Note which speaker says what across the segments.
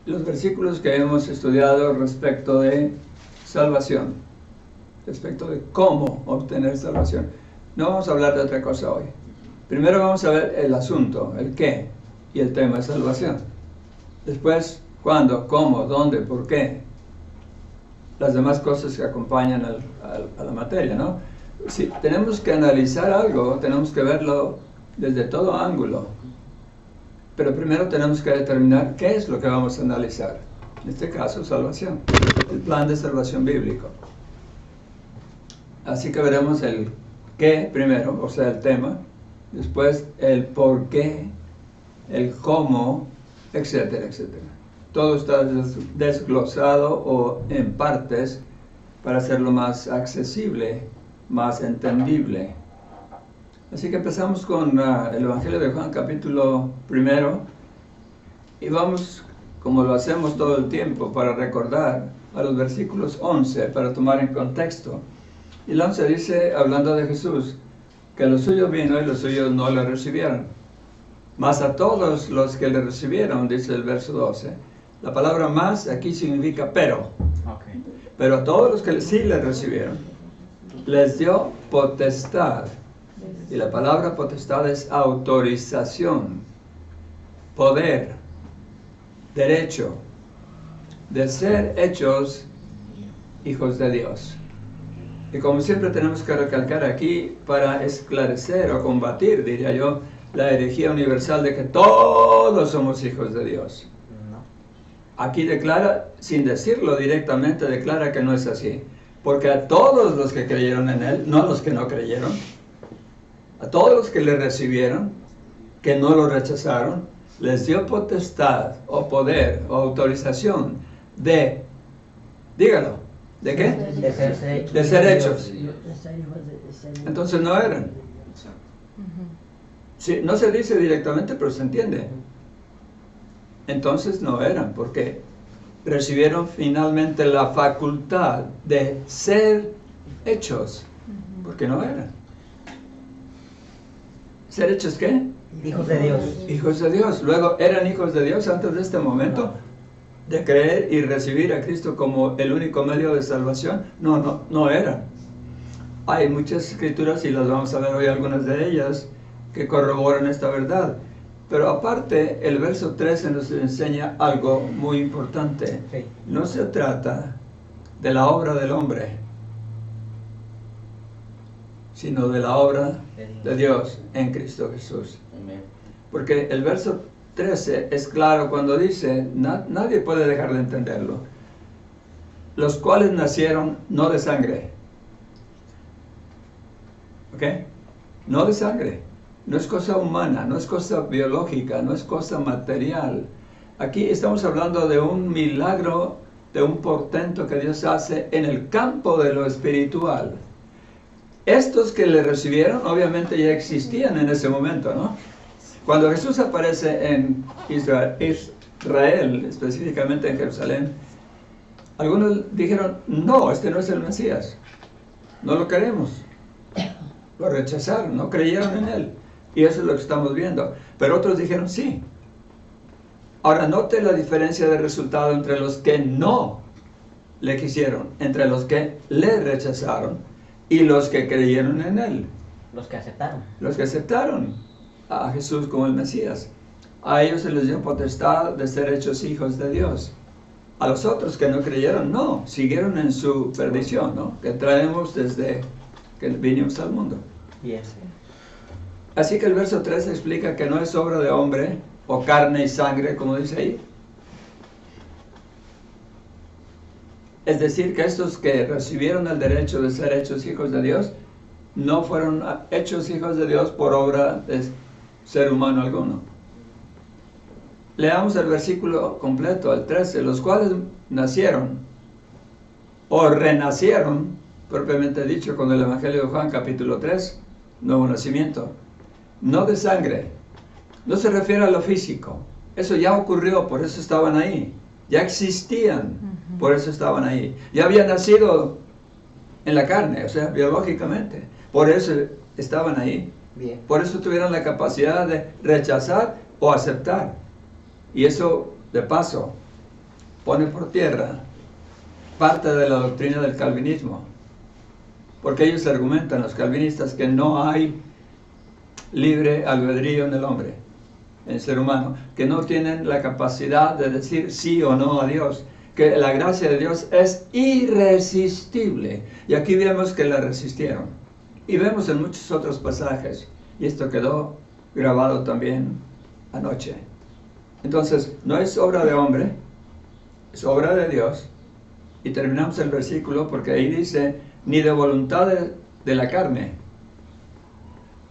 Speaker 1: los versículos que hemos estudiado respecto de salvación, respecto de cómo obtener salvación. No vamos a hablar de otra cosa hoy. Primero vamos a ver el asunto, el qué, y el tema de salvación. Después, cuándo, cómo, dónde, por qué. Las demás cosas que acompañan a la materia, ¿no? Si tenemos que analizar algo, tenemos que verlo desde todo ángulo. Pero primero tenemos que determinar qué es lo que vamos a analizar. En este caso, salvación. El plan de salvación bíblico. Así que veremos el qué primero, o sea, el tema. Después el por qué, el cómo, etcétera, etcétera. Todo está desglosado o en partes para hacerlo más accesible, más entendible. Así que empezamos con el Evangelio de Juan, capítulo 1, y vamos, como lo hacemos todo el tiempo, para recordar a los versículos 11, para tomar en contexto. Y el 11 dice, hablando de Jesús, que a los suyos vino y los suyos no le recibieron. Mas a todos los que le recibieron, dice el verso 12, la palabra más aquí significa pero.
Speaker 2: Okay.
Speaker 1: Pero a todos los que sí le recibieron, les dio potestad. Y la palabra potestad es autorización, poder, derecho, de ser hechos hijos de Dios. Y como siempre tenemos que recalcar aquí para esclarecer o combatir, diría yo, la herejía universal de que todos somos hijos de Dios. Aquí declara, sin decirlo directamente, declara que no es así. Porque a todos los que creyeron en Él, no a los que no creyeron, a todos los que le recibieron, que no lo rechazaron, les dio potestad o poder o autorización de, dígalo, ¿de qué? De ser hechos. Entonces no eran. Sí, no se dice directamente, pero se entiende. Entonces no eran, porque recibieron finalmente la facultad de ser hechos, porque no eran. ¿Ser hechos qué?
Speaker 2: Hijos de Dios.
Speaker 1: Hijos de Dios. Luego, ¿eran hijos de Dios antes de este momento? De creer y recibir a Cristo como el único medio de salvación. No eran. Hay muchas escrituras, y las vamos a ver hoy algunas de ellas, que corroboran esta verdad. Pero aparte, el verso 13 nos enseña algo muy importante. No se trata de la obra del hombre, sino de la obra de Dios en Cristo Jesús. Porque el verso 13 es claro cuando dice, nadie puede dejar de entenderlo, los cuales nacieron no de sangre. ¿Ok? No de sangre. No es cosa humana, no es cosa biológica, no es cosa material. Aquí estamos hablando de un milagro, de un portento que Dios hace en el campo de lo espiritual. Estos que le recibieron, obviamente ya existían en ese momento, ¿no? Cuando Jesús aparece en Israel, específicamente en Jerusalén, algunos dijeron, no, este no es el Mesías, no lo queremos. Lo rechazaron, no creyeron en él. Y eso es lo que estamos viendo. Pero otros dijeron sí. Ahora note la diferencia de resultado entre los que no le quisieron, entre los que le rechazaron y los que creyeron en él.
Speaker 2: Los que aceptaron.
Speaker 1: Los que aceptaron a Jesús como el Mesías. A ellos se les dio potestad de ser hechos hijos de Dios. A los otros que no creyeron, no, siguieron en su perdición, ¿no? Que traemos desde que vinimos al mundo.
Speaker 2: Yes.
Speaker 1: Así que el verso 3 explica que no es obra de hombre o carne y sangre, como dice ahí. Es decir, que estos que recibieron el derecho de ser hechos hijos de Dios, no fueron hechos hijos de Dios por obra de ser humano alguno. Leamos el versículo completo, el 13, los cuales nacieron o renacieron, propiamente dicho, con el Evangelio de Juan, capítulo 3, nuevo nacimiento. No de sangre, no se refiere a lo físico, eso ya ocurrió, por eso estaban ahí, ya existían, por eso estaban ahí, ya habían nacido en la carne, o sea, biológicamente, por eso estaban ahí.
Speaker 2: Bien.
Speaker 1: Por eso tuvieron la capacidad de rechazar o aceptar, y eso de paso pone por tierra parte de la doctrina del calvinismo. Porque ellos argumentan, los calvinistas, que no hay libre albedrío en el hombre, en el ser humano, que no tienen la capacidad de decir sí o no a Dios, que la gracia de Dios es irresistible. Y aquí vemos que la resistieron. Y vemos en muchos otros pasajes, y esto quedó grabado también anoche. Entonces, no es obra de hombre, es obra de Dios. Y terminamos el versículo porque ahí dice, ni de voluntad de la carne.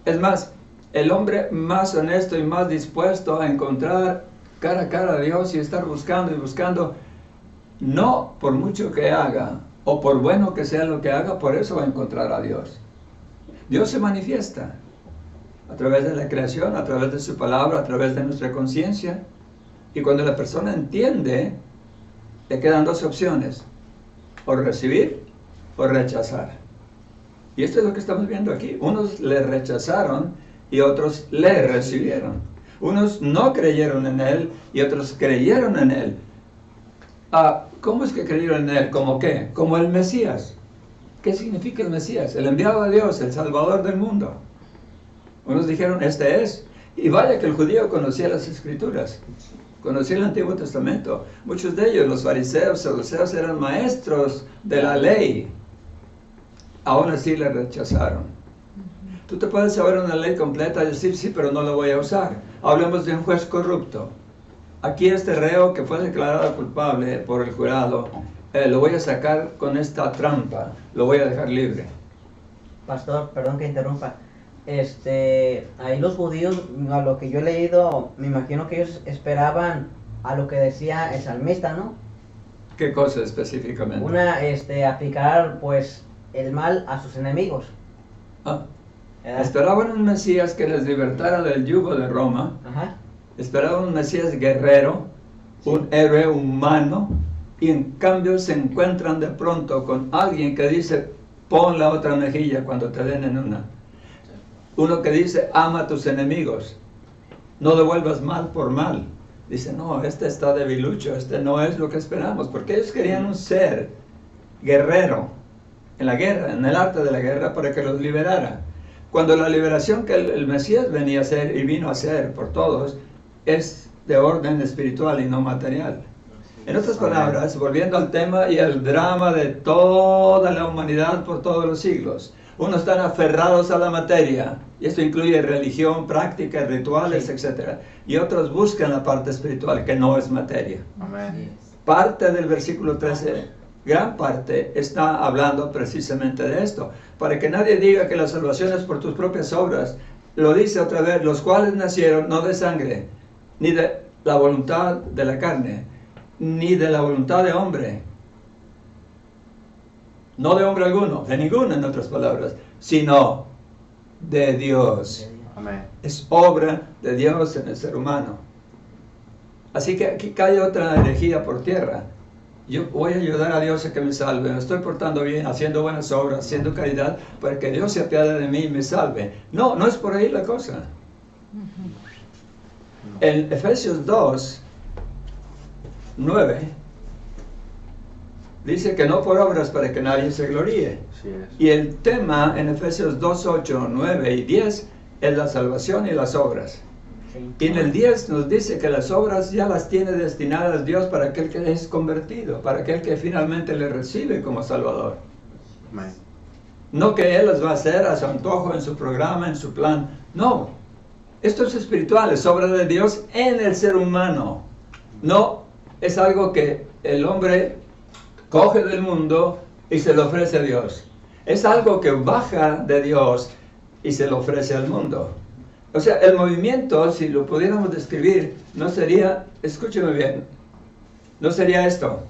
Speaker 1: Es más, el hombre más honesto y más dispuesto a encontrar cara a cara a Dios y estar buscando y buscando, no por mucho que haga, o por bueno que sea lo que haga, por eso va a encontrar a Dios. Dios se manifiesta a través de la creación, a través de su palabra, a través de nuestra conciencia. Y cuando la persona entiende, le quedan dos opciones, o recibir o rechazar. Y esto es lo que estamos viendo aquí. Unos le rechazaron y otros le recibieron. Unos no creyeron en él y otros creyeron en él. ¿Cómo es que creyeron en él? ¿Cómo qué? Como el Mesías. ¿Qué significa el Mesías? El enviado de Dios, el Salvador del mundo. Unos dijeron, este es. Y vaya que el judío conocía las Escrituras. Conocía el Antiguo Testamento. Muchos de ellos, los fariseos, saduceos, eran maestros de la ley. Aún así le rechazaron. Tú te puedes saber una ley completa y decir, sí, pero no la voy a usar. Hablemos de un juez corrupto. Aquí este reo que fue declarado culpable por el jurado, lo voy a sacar con esta trampa, lo voy a dejar libre.
Speaker 2: Pastor, perdón que interrumpa. Ahí los judíos, a lo que yo he leído, me imagino que ellos esperaban a lo que decía el salmista, ¿no?
Speaker 1: ¿Qué cosa específicamente?
Speaker 2: Aplicar pues el mal a sus enemigos.
Speaker 1: Esperaban un Mesías que les libertara del yugo de Roma.
Speaker 2: Ajá.
Speaker 1: Esperaban un Mesías guerrero, un héroe humano, y en cambio se encuentran de pronto con alguien que dice, pon la otra mejilla cuando te den en una. Uno que dice, ama a tus enemigos, no devuelvas mal por mal. Dice, no, este está debilucho, este no es lo que esperamos, porque ellos querían un ser guerrero en la guerra, en el arte de la guerra, para que los liberara. Cuando la liberación que el Mesías venía a hacer y vino a hacer por todos, es de orden espiritual y no material. En otras palabras, volviendo al tema y al drama de toda la humanidad por todos los siglos, unos están aferrados a la materia, y esto incluye religión, prácticas, rituales, etc. Y otros buscan la parte espiritual, que no es materia.
Speaker 3: Amén.
Speaker 1: Parte del versículo 13, gran parte, está hablando precisamente de esto, para que nadie diga que la salvación es por tus propias obras. Lo dice otra vez, los cuales nacieron no de sangre, ni de la voluntad de la carne, ni de la voluntad de hombre. No de hombre alguno, de ninguno en otras palabras, sino de Dios.
Speaker 3: Amén.
Speaker 1: Es obra de Dios en el ser humano. Así que aquí cae otra herejía por tierra. Yo voy a ayudar a Dios a que me salve, me estoy portando bien, haciendo buenas obras, haciendo caridad, para que Dios se apiade de mí y me salve. No, no es por ahí la cosa. En Efesios 2, 9, dice que no por obras para que nadie se gloríe.
Speaker 3: Así es.
Speaker 1: Y el tema en Efesios 2, 8, 9 y 10 es la salvación y las obras. Y en el 10 nos dice que las obras ya las tiene destinadas Dios para aquel que es convertido, para aquel que finalmente le recibe como Salvador.
Speaker 3: Amén.
Speaker 1: No que Él las va a hacer a su antojo, en su programa, en su plan. No. Esto es espiritual, es obra de Dios en el ser humano. No es algo que el hombre coge del mundo y se lo ofrece a Dios. Es algo que baja de Dios y se lo ofrece al mundo. O sea, el movimiento, si lo pudiéramos describir, no sería, escúcheme bien, no sería esto.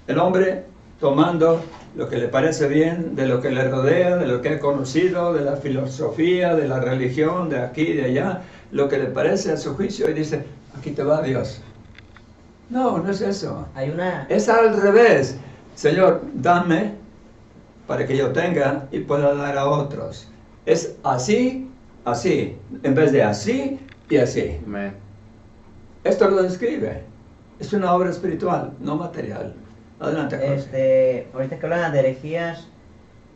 Speaker 1: El hombre tomando lo que le parece bien, de lo que le rodea, de lo que ha conocido, de la filosofía, de la religión, de aquí y de allá, lo que le parece a su juicio, y dice, aquí te va Dios. No, no es eso. Es al revés. Señor, dame para que yo tenga y pueda dar a otros. Es así, así, en vez de así y así.
Speaker 3: Amén.
Speaker 1: Esto lo describe. Es una obra espiritual, no material. Adelante, Jorge.
Speaker 2: Ahorita que hablan de herejías,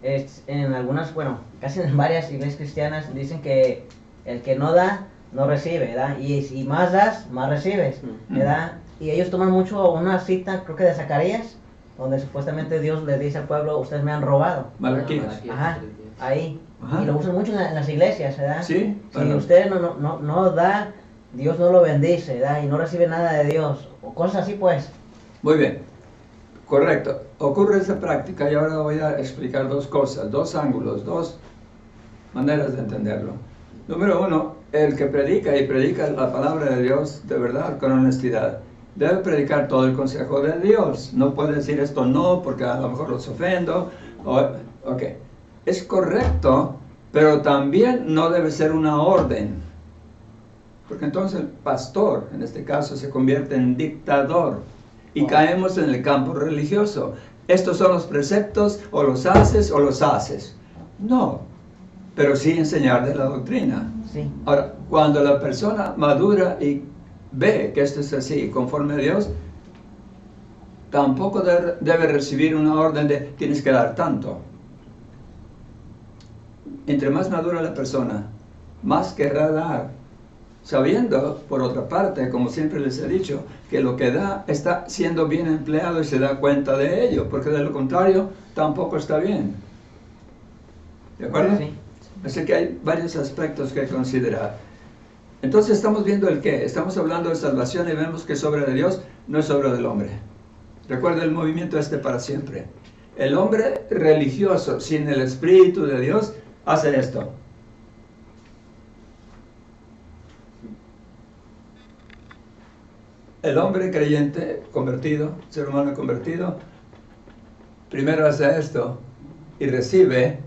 Speaker 2: en algunas, bueno, casi en varias iglesias cristianas dicen que el que no da, no recibe, ¿verdad? Y si más das, más recibes, ¿verdad? Y ellos toman mucho una cita, creo que de Zacarías, donde supuestamente Dios le dice al pueblo, ustedes me han robado.
Speaker 1: Malaquías.
Speaker 2: Ajá, ahí.
Speaker 1: Ajá.
Speaker 2: Y lo usan mucho en las iglesias, ¿verdad?
Speaker 1: Sí.
Speaker 2: Si
Speaker 1: Bueno.
Speaker 2: usted no da, Dios no lo bendice, ¿verdad? Y no recibe nada de Dios, o cosas así, pues.
Speaker 1: Muy bien. Correcto. Ocurre esa práctica y ahora voy a explicar dos cosas, dos ángulos, dos maneras de entenderlo. Número uno, el que predica y predica la palabra de Dios de verdad, con honestidad, debe predicar todo el consejo de Dios. No puede decir esto no porque a lo mejor los ofendo. Ok. Es correcto, pero también no debe ser una orden. Porque entonces el pastor, en este caso, se convierte en dictador. Y caemos en el campo religioso. Estos son los preceptos, o los haces o los haces. No, pero sí enseñar de la doctrina.
Speaker 2: Sí.
Speaker 1: Ahora, cuando la persona madura y ve que esto es así, conforme a Dios, tampoco debe recibir una orden de tienes que dar tanto. Entre más madura la persona, más querrá dar. Sabiendo, por otra parte, como siempre les he dicho, que lo que da está siendo bien empleado y se da cuenta de ello, porque de lo contrario tampoco está bien. ¿De acuerdo?
Speaker 2: Sí.
Speaker 1: Así que hay varios aspectos que considerar. Entonces estamos viendo el qué. Estamos hablando de salvación y vemos que es obra de Dios, no es obra del hombre. Recuerda el movimiento para siempre. El hombre religioso, sin el Espíritu de Dios, hace esto. El hombre creyente, convertido, ser humano convertido, primero hace esto y recibe,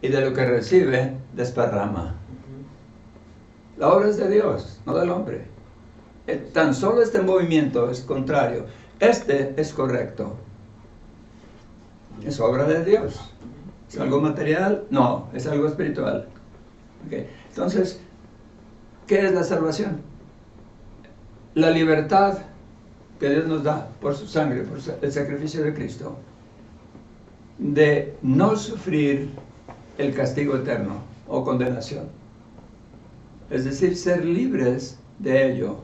Speaker 1: y de lo que recibe, desparrama. La obra es de Dios, no del hombre. Tan solo este movimiento es contrario. Este es correcto. Es obra de Dios. ¿Es algo material? No, es algo espiritual. Okay. Entonces, ¿qué es la salvación? La libertad que Dios nos da por su sangre, por el sacrificio de Cristo, de no sufrir el castigo eterno o condenación. Es decir, ser libres de ello.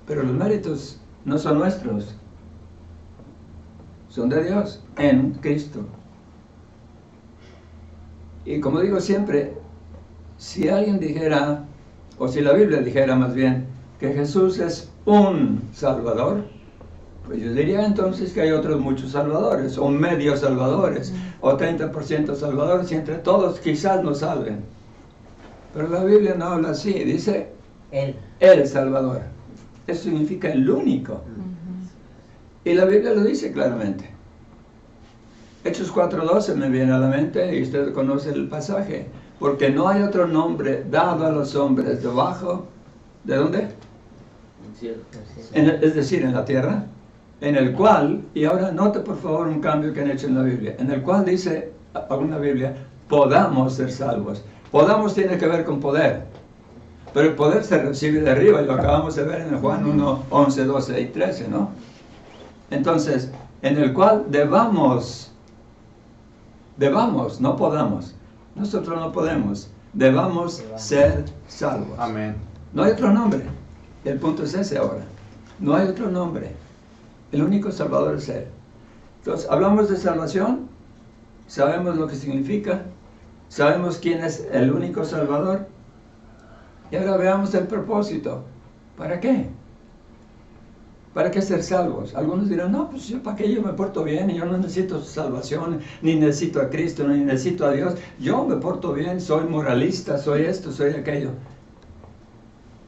Speaker 1: Pero los méritos no son nuestros, son de Dios en Cristo. Y como digo siempre, si alguien dijera, o si la Biblia dijera más bien, que Jesús es un Salvador, pues yo diría entonces que hay otros muchos salvadores, o medio salvadores, o 30% salvadores, y entre todos quizás nos salven. Pero la Biblia no habla así, dice Él es Salvador. Eso significa el único. Y la Biblia lo dice claramente. Hechos 4:12 me viene a la mente, y usted conoce el pasaje. Porque no hay otro nombre dado a los hombres debajo, ¿de dónde? Es decir, en la tierra, en el cual, y ahora note por favor un cambio que han hecho en la Biblia, en el cual dice alguna Biblia, podamos ser salvos. Podamos tiene que ver con poder, pero el poder se recibe de arriba, y lo acabamos de ver en el Juan 1, 11, 12 y 13, ¿no? Entonces, en el cual debamos, no podamos, nosotros no podemos, debamos ser salvos.
Speaker 3: Amén.
Speaker 1: No hay otro nombre. El punto es ese ahora. No hay otro nombre. El único Salvador es Él. Entonces, hablamos de salvación, sabemos lo que significa, sabemos quién es el único Salvador, y ahora veamos el propósito. ¿Para qué? ¿Para qué ser salvos? Algunos dirán, no, pues yo para qué, yo me porto bien, y yo no necesito salvación, ni necesito a Cristo, ni necesito a Dios. Yo me porto bien, soy moralista, soy esto, soy aquello.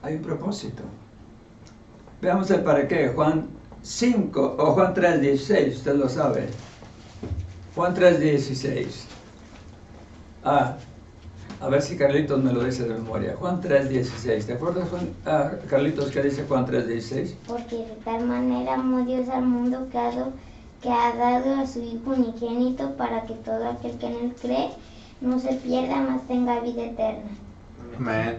Speaker 1: Hay un propósito. Veamos el para qué. Juan 5 o Juan 3:16, usted lo sabe. Juan 3:16. A ver si Carlitos me lo dice de memoria. Juan 3:16. ¿Te acuerdas, Carlitos, qué dice Juan 3:16?
Speaker 4: Porque de tal manera amó Dios al mundo que ha dado a su Hijo unigénito, para que todo aquel que en Él cree no se pierda, mas tenga vida eterna.
Speaker 3: Amén.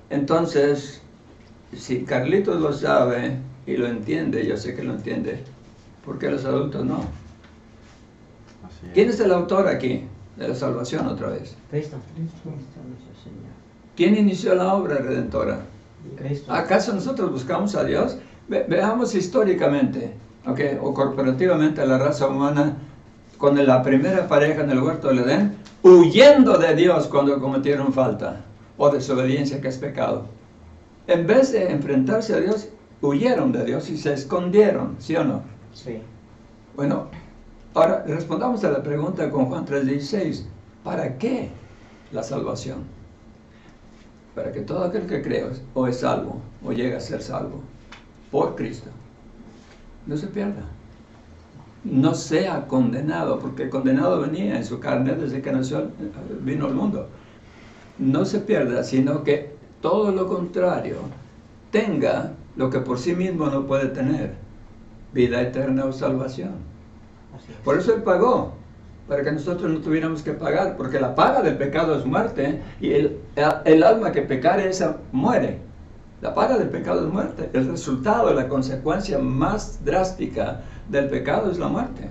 Speaker 1: Entonces, si Carlitos lo sabe y lo entiende, yo sé que lo entiende, ¿por qué los adultos no?
Speaker 3: Así
Speaker 1: ¿Quién es el autor aquí de la salvación otra vez?
Speaker 2: Cristo.
Speaker 1: ¿Quién inició la obra redentora?
Speaker 2: Cristo.
Speaker 1: ¿Acaso nosotros buscamos a Dios? Veamos históricamente, ¿okay? O corporativamente a la raza humana, con la primera pareja en el huerto del Edén, huyendo de Dios cuando cometieron falta o desobediencia, que es pecado. En vez de enfrentarse a Dios, huyeron de Dios y se escondieron, ¿sí o no?
Speaker 2: Sí.
Speaker 1: Bueno, ahora respondamos a la pregunta con Juan 3:16. ¿Para qué la salvación? Para que todo aquel que cree o es salvo o llega a ser salvo por Cristo no se pierda, no sea condenado, porque condenado venía en su carne desde que nació, vino al mundo. No se pierda, sino que todo lo contrario, tenga lo que por sí mismo no puede tener, vida eterna o salvación.
Speaker 2: Así es.
Speaker 1: Por eso Él pagó, para que nosotros no tuviéramos que pagar, porque la paga del pecado es muerte, y el alma que pecare, esa muere. La paga del pecado es muerte. El resultado, la consecuencia más drástica del pecado es la muerte.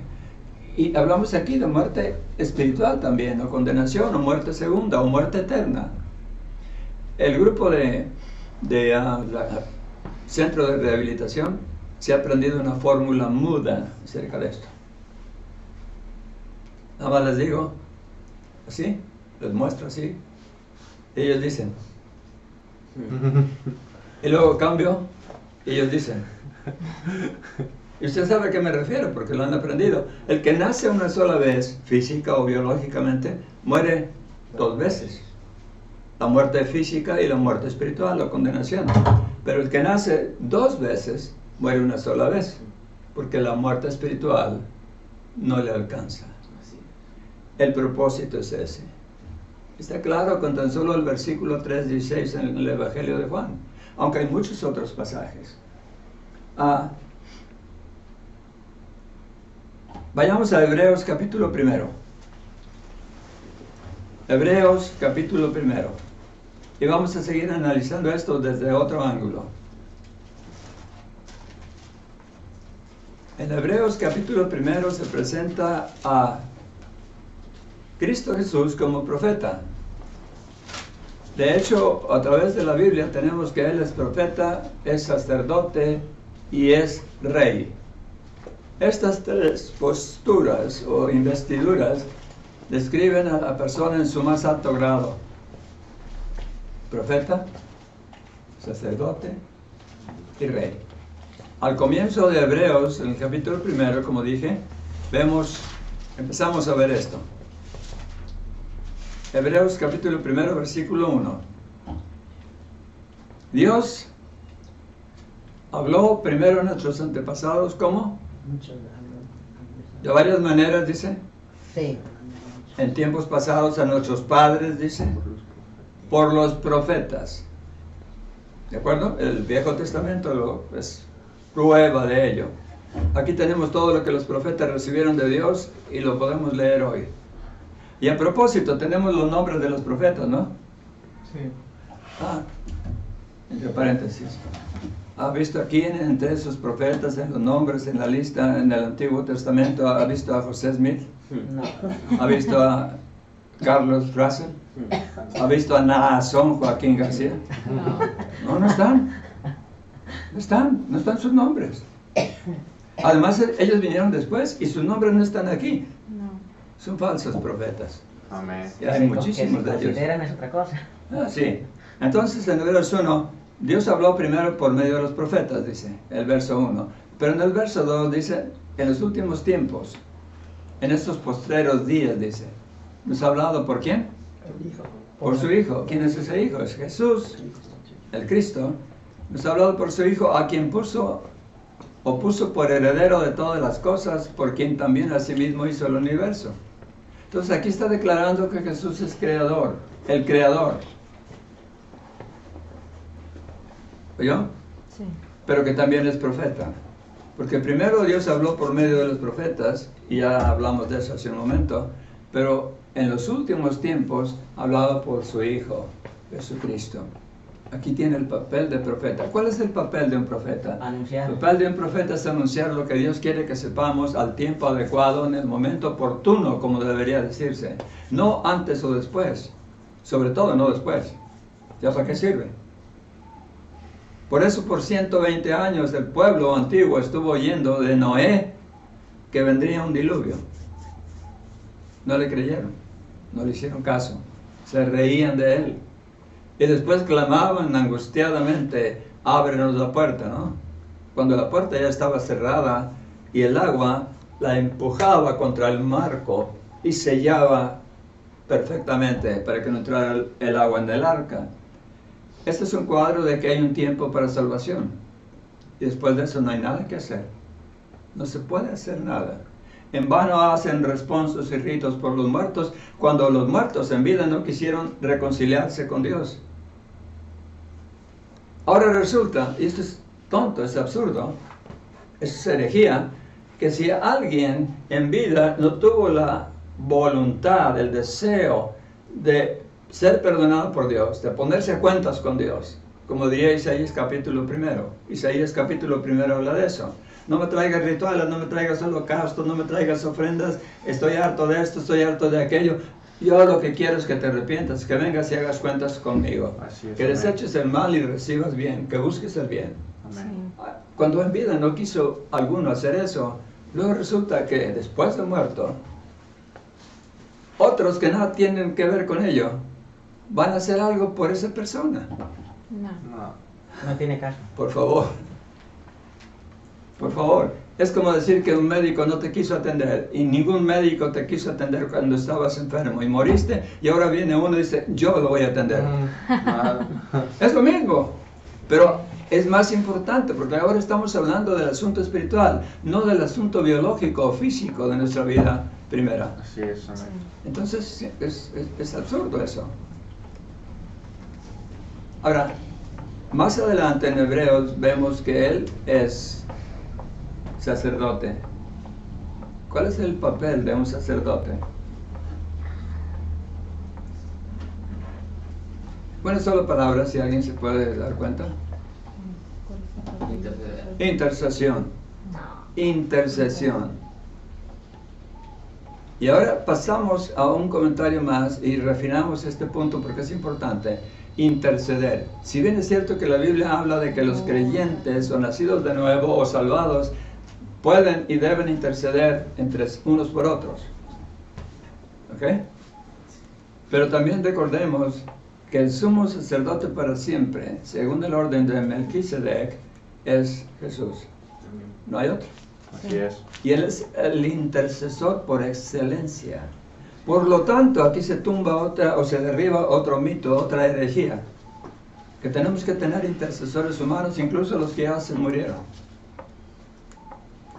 Speaker 1: Y hablamos aquí de muerte espiritual también, o condenación, o muerte segunda, o muerte eterna. El grupo de Centro de Rehabilitación se ha aprendido una fórmula muda acerca de esto. Nada más les digo, así, les muestro así. Ellos dicen. Y luego cambio, y ellos dicen. Y usted sabe a qué me refiero, porque lo han aprendido. El que nace una sola vez, física o biológicamente, muere 2 veces. La muerte física y la muerte espiritual, la condenación. Pero el que nace 2 veces, muere una sola vez, porque la muerte espiritual no le alcanza. El propósito es ese. Está claro con tan solo el versículo 3:16 en el Evangelio de Juan, aunque hay muchos otros pasajes. Vayamos a Hebreos capítulo 1. Hebreos capítulo 1. Y vamos a seguir analizando esto desde otro ángulo. En Hebreos capítulo 1 se presenta a Cristo Jesús como profeta. De hecho, a través de la Biblia tenemos que Él es profeta, es sacerdote y es rey. Estas 3 posturas o investiduras describen a la persona en su más alto grado. Profeta, sacerdote y rey. Al comienzo de Hebreos, en el capítulo 1, como dije, empezamos a ver esto. Hebreos capítulo 1, versículo 1. Dios habló primero a nuestros antepasados, ¿cómo? De varias maneras, dice.
Speaker 2: Sí.
Speaker 1: En tiempos pasados a nuestros padres, dice. Por los profetas. ¿De acuerdo? El Viejo Testamento es prueba de ello. Aquí tenemos todo lo que los profetas recibieron de Dios y lo podemos leer hoy. Y a propósito, tenemos los nombres de los profetas, ¿no?
Speaker 5: Sí.
Speaker 1: Entre paréntesis. ¿Ha visto aquí entre esos profetas, en los nombres, en la lista, en el Antiguo Testamento, ha visto a José Smith?
Speaker 2: No.
Speaker 1: ¿Ha visto a Carlos Russell? ¿Ha visto a Naasón Joaquín García? No están. No están sus nombres. Además, ellos vinieron después y sus nombres no están aquí. Son falsos profetas.
Speaker 3: Amén.
Speaker 1: Y hay muchísimos
Speaker 2: que
Speaker 1: de
Speaker 2: se
Speaker 1: ellos.
Speaker 2: consideran es otra cosa.
Speaker 1: Sí. Entonces, en el verso 1, Dios habló primero por medio de los profetas, dice, el verso 1. Pero en el verso 2 dice, en los últimos tiempos, en estos postreros días, dice, ¿nos ha hablado por quién? Por su Hijo. ¿Quién es ese Hijo? Es Jesús, el Cristo. Nos ha hablado por su Hijo, a quien puso por heredero de todas las cosas, por quien también asimismo hizo el universo. Entonces aquí está declarando que Jesús es creador, el creador. ¿Oyó?
Speaker 6: Sí.
Speaker 1: Pero que también es profeta. Porque primero Dios habló por medio de los profetas, y ya hablamos de eso hace un momento, pero en los últimos tiempos hablaba por su Hijo, Jesucristo. Aquí tiene el papel de profeta. ¿Cuál es el papel de un profeta?
Speaker 2: Anunciar.
Speaker 1: El papel de un profeta es anunciar lo que Dios quiere que sepamos al tiempo adecuado, en el momento oportuno, como debería decirse. No antes o después. Sobre todo no después. ¿Ya para qué sirve? Por eso por 120 años el pueblo antiguo estuvo oyendo de Noé que vendría un diluvio. No le creyeron, no le hicieron caso, se reían de él. Y después clamaban angustiadamente, ábrenos la puerta, ¿no? Cuando la puerta ya estaba cerrada y el agua la empujaba contra el marco y sellaba perfectamente para que no entrara el agua en el arca. Este es un cuadro de que hay un tiempo para salvación. Y después de eso no hay nada que hacer. No se puede hacer nada. En vano hacen responsos y ritos por los muertos, cuando los muertos en vida no quisieron reconciliarse con Dios. Ahora resulta, y esto es tonto, es absurdo, es herejía, que si alguien en vida no tuvo la voluntad, el deseo de ser perdonado por Dios, de ponerse a cuentas con Dios, como diría Isaías capítulo 1. Isaías capítulo 1 habla de eso. No me traigas rituales, no me traigas holocaustos, no me traigas ofrendas, estoy harto de esto, estoy harto de aquello. Yo lo que quiero es que te arrepientas, que vengas y hagas cuentas conmigo.
Speaker 3: Así es,
Speaker 1: Que
Speaker 3: amén.
Speaker 1: deseches el mal y recibas bien, que busques el bien.
Speaker 3: Amén.
Speaker 1: Cuando en vida no quiso alguno hacer eso, luego resulta que después de muerto, otros que nada tienen que ver con ello, van a hacer algo por esa persona.
Speaker 5: No.
Speaker 3: No.
Speaker 2: No tiene caso.
Speaker 1: Por favor. Por favor. Es como decir que un médico no te quiso atender y ningún médico te quiso atender cuando estabas enfermo y moriste y ahora viene uno y dice, yo lo voy a atender.
Speaker 3: Nada.
Speaker 1: Es lo mismo, pero es más importante porque ahora estamos hablando del asunto espiritual, no del asunto biológico o físico de nuestra vida primera.
Speaker 3: Así es, amén.
Speaker 1: Entonces es absurdo eso. Ahora, más adelante en Hebreos vemos que él es sacerdote. ¿Cuál es el papel de un sacerdote? Bueno, solo palabras, si alguien se puede dar cuenta. Intercesión. Intercesión. Y ahora pasamos a un comentario más y refinamos este punto porque es importante. Interceder. Si bien es cierto que la Biblia habla de que los creyentes o nacidos de nuevo o salvados pueden y deben interceder entre unos por otros. ¿Ok? Pero también recordemos que el sumo sacerdote para siempre, según el orden de Melquisedec, es Jesús. No hay otro.
Speaker 3: Así es.
Speaker 1: Y Él es el intercesor por excelencia. Por lo tanto, aquí se tumba otra, o se derriba otro mito, otra herejía. Que tenemos que tener intercesores humanos, incluso los que ya se murieron.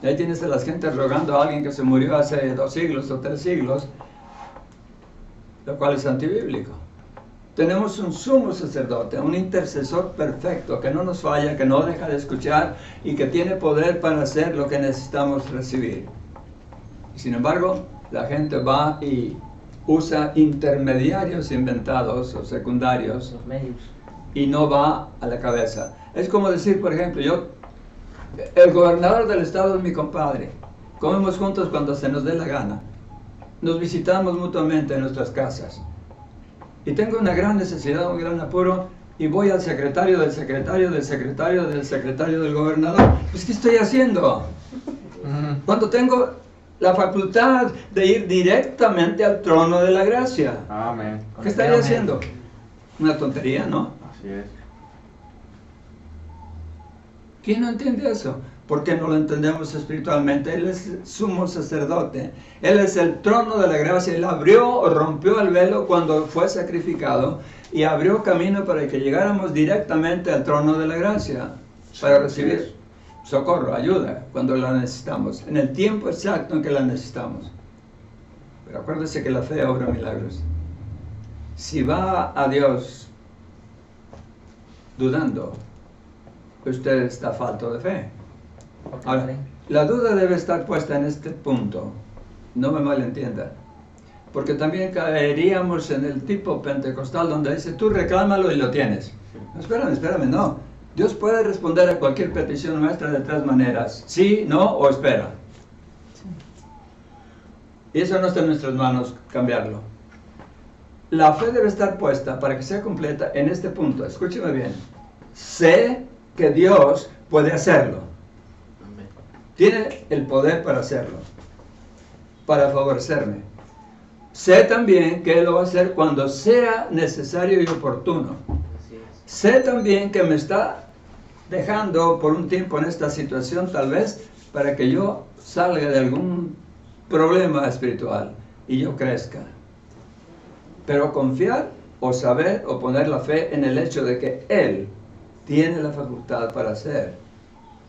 Speaker 1: Y ahí tienes a las gentes rogando a alguien que se murió hace 2 siglos o 3 siglos, lo cual es antibíblico. Tenemos un sumo sacerdote, un intercesor perfecto, que no nos falla, que no deja de escuchar y que tiene poder para hacer lo que necesitamos recibir. Y sin embargo, la gente va y usa intermediarios inventados o secundarios
Speaker 2: Los medios.
Speaker 1: y no va a la cabeza. Es como decir, por ejemplo, el gobernador del estado es mi compadre. Comemos juntos cuando se nos dé la gana. Nos visitamos mutuamente en nuestras casas. Y tengo una gran necesidad, un gran apuro, y voy al secretario del secretario del secretario del secretario del gobernador. Pues, ¿qué estoy haciendo? Cuando tengo la facultad de ir directamente al trono de la gracia.
Speaker 3: Amén.
Speaker 1: ¿Qué estaría haciendo? Una tontería, ¿no?
Speaker 3: Así es.
Speaker 1: ¿Quién no entiende eso? ¿Por qué no lo entendemos espiritualmente? Él es sumo sacerdote. Él es el trono de la gracia. Él abrió o rompió el velo cuando fue sacrificado y abrió camino para que llegáramos directamente al trono de la gracia para recibir socorro, ayuda, cuando la necesitamos, en el tiempo exacto en que la necesitamos. Pero acuérdese que la fe obra milagros. Si va a Dios dudando, usted está falto de fe. Ahora, la duda debe estar puesta en este punto. No me malentienda. porque también caeríamos en el tipo pentecostal donde dice, tú reclámalo y lo tienes. No, espérame, no. Dios puede responder a cualquier petición nuestra de tres maneras, sí, no o espera. Y eso no está en nuestras manos cambiarlo. La fe debe estar puesta para que sea completa en este punto. Escúcheme bien. Sé que Dios puede hacerlo. Tiene el poder para hacerlo, para favorecerme. Sé también que Él lo va a hacer cuando sea necesario y oportuno. Sé también que me está dejando por un tiempo en esta situación, tal vez, para que yo salga de algún problema espiritual y yo crezca. Pero confiar o saber o poner la fe en el hecho de que Él tiene la facultad para hacer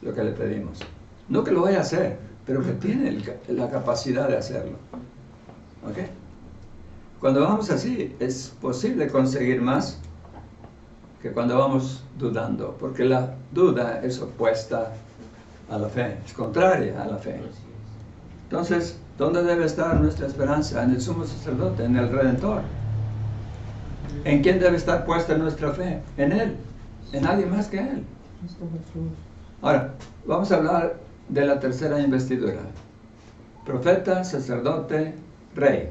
Speaker 1: lo que le pedimos. No que lo vaya a hacer, pero que tiene la capacidad de hacerlo. ¿Ok? Cuando vamos así, es posible conseguir más que cuando vamos dudando, porque la duda es opuesta a la fe, es contraria a la fe. Entonces, ¿dónde debe estar nuestra esperanza? En el sumo sacerdote, en el Redentor. ¿En quién debe estar puesta nuestra fe? En Él, en nadie más que Él. Ahora, vamos a hablar de la tercera investidura. Profeta, sacerdote, rey.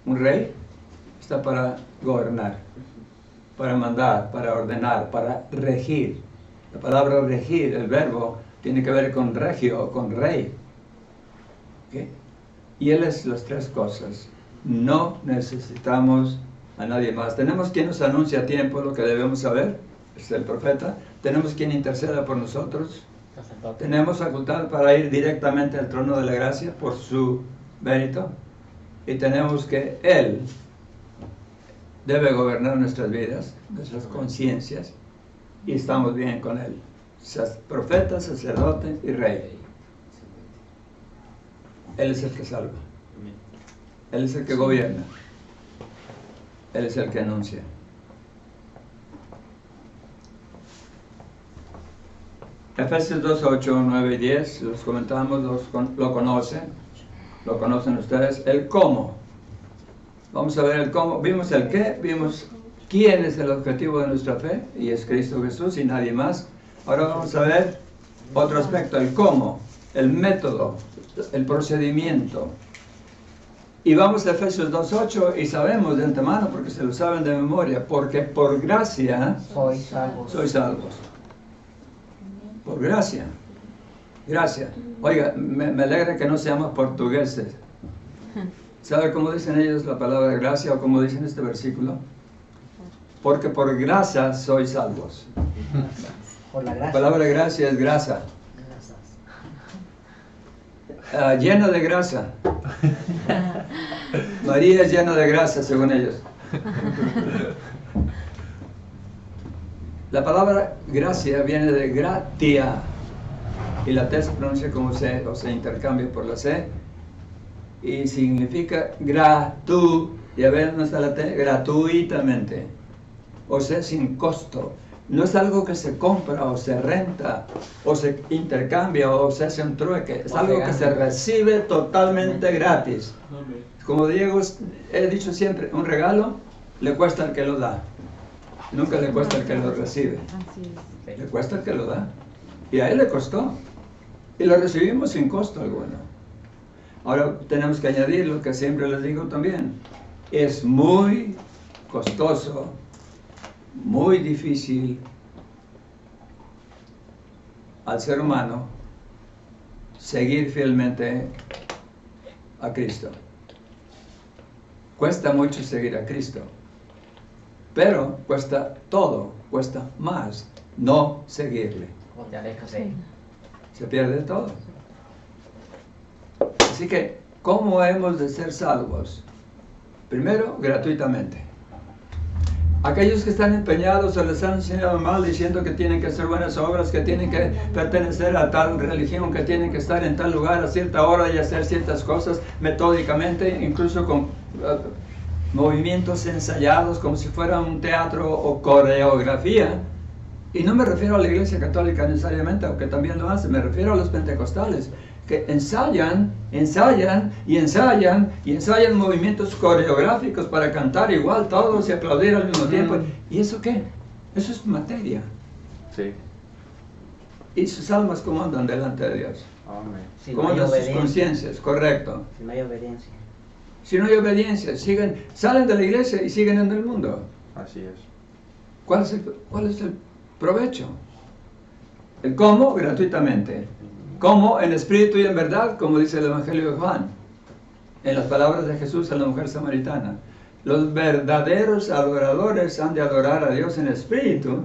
Speaker 1: Un rey está para gobernar, para mandar, para ordenar, para regir. La palabra regir, el verbo, tiene que ver con regio, con rey. ¿Okay? Y Él es las tres cosas. No necesitamos a nadie más. Tenemos quien nos anuncia a tiempo lo que debemos saber, es el profeta. Tenemos quien interceda por nosotros. Tenemos facultad para ir directamente al trono de la gracia por su mérito. Y tenemos que Él debe gobernar nuestras vidas, nuestras conciencias, y estamos bien con Él. Profeta, sacerdote y rey. Él es el que salva. Él es el que gobierna. Él es el que anuncia. Efesios 2, 8, 9 y 10, los comentamos, lo conocen ustedes. El cómo. Vamos a ver el cómo. Vimos el qué, vimos quién es el objetivo de nuestra fe, y es Cristo Jesús y nadie más. Ahora vamos a ver otro aspecto, el cómo, el método, el procedimiento. Y vamos a Efesios 2.8 y sabemos de antemano, porque se lo saben de memoria, porque por gracia sois salvos. Por gracia. Gracia. Oiga, me alegra que no seamos portugueses. ¿Sabe cómo dicen ellos la palabra gracia o cómo dicen este versículo? Porque por gracia sois salvos.
Speaker 2: Por la gracia.
Speaker 1: La palabra gracia es grasa. Llena de grasa. María es llena de grasa, según ellos. La palabra gracia viene de gratia, y la T se pronuncia como C, o se intercambia por la C, y significa ya ven, no está la T, gratuitamente, o sea, sin costo. No es algo que se compra o se renta o se intercambia o se hace un trueque. Es algo que se recibe totalmente gratis. Como Diego he dicho siempre, un regalo le cuesta al que lo da. Nunca le cuesta al que lo recibe. Le cuesta al que lo da. Y a él le costó. Y lo recibimos sin costo alguno. Ahora tenemos que añadir lo que siempre les digo también. Es muy costoso, muy difícil al ser humano seguir fielmente a Cristo. Cuesta mucho seguir a Cristo, pero cuesta todo, cuesta más no seguirle. Se pierde todo. Así que, ¿cómo hemos de ser salvos? Primero, gratuitamente. Aquellos que están empeñados o les han enseñado mal diciendo que tienen que hacer buenas obras, que tienen que pertenecer a tal religión, que tienen que estar en tal lugar a cierta hora y hacer ciertas cosas metódicamente, incluso con movimientos ensayados como si fuera un teatro o coreografía. Y no me refiero a la Iglesia Católica necesariamente, aunque también lo hace, me refiero a los pentecostales, que ensayan y ensayan movimientos coreográficos para cantar igual todos y aplaudir al mismo tiempo. ¿Y eso qué? Eso es materia.
Speaker 3: Sí.
Speaker 1: ¿Y sus almas cómo andan delante de Dios?
Speaker 3: Amén.
Speaker 2: Si
Speaker 1: ¿Cómo
Speaker 2: no hay
Speaker 1: andan sus
Speaker 2: obediencia.
Speaker 1: conciencias? Correcto.
Speaker 2: Si no hay obediencia.
Speaker 1: Si no hay obediencia, salen de la iglesia y siguen en el mundo.
Speaker 3: Así es.
Speaker 1: ¿Cuál es el provecho? El cómo, gratuitamente. Cómo, en espíritu y en verdad, como dice el Evangelio de Juan. En las palabras de Jesús a la mujer samaritana. Los verdaderos adoradores han de adorar a Dios en espíritu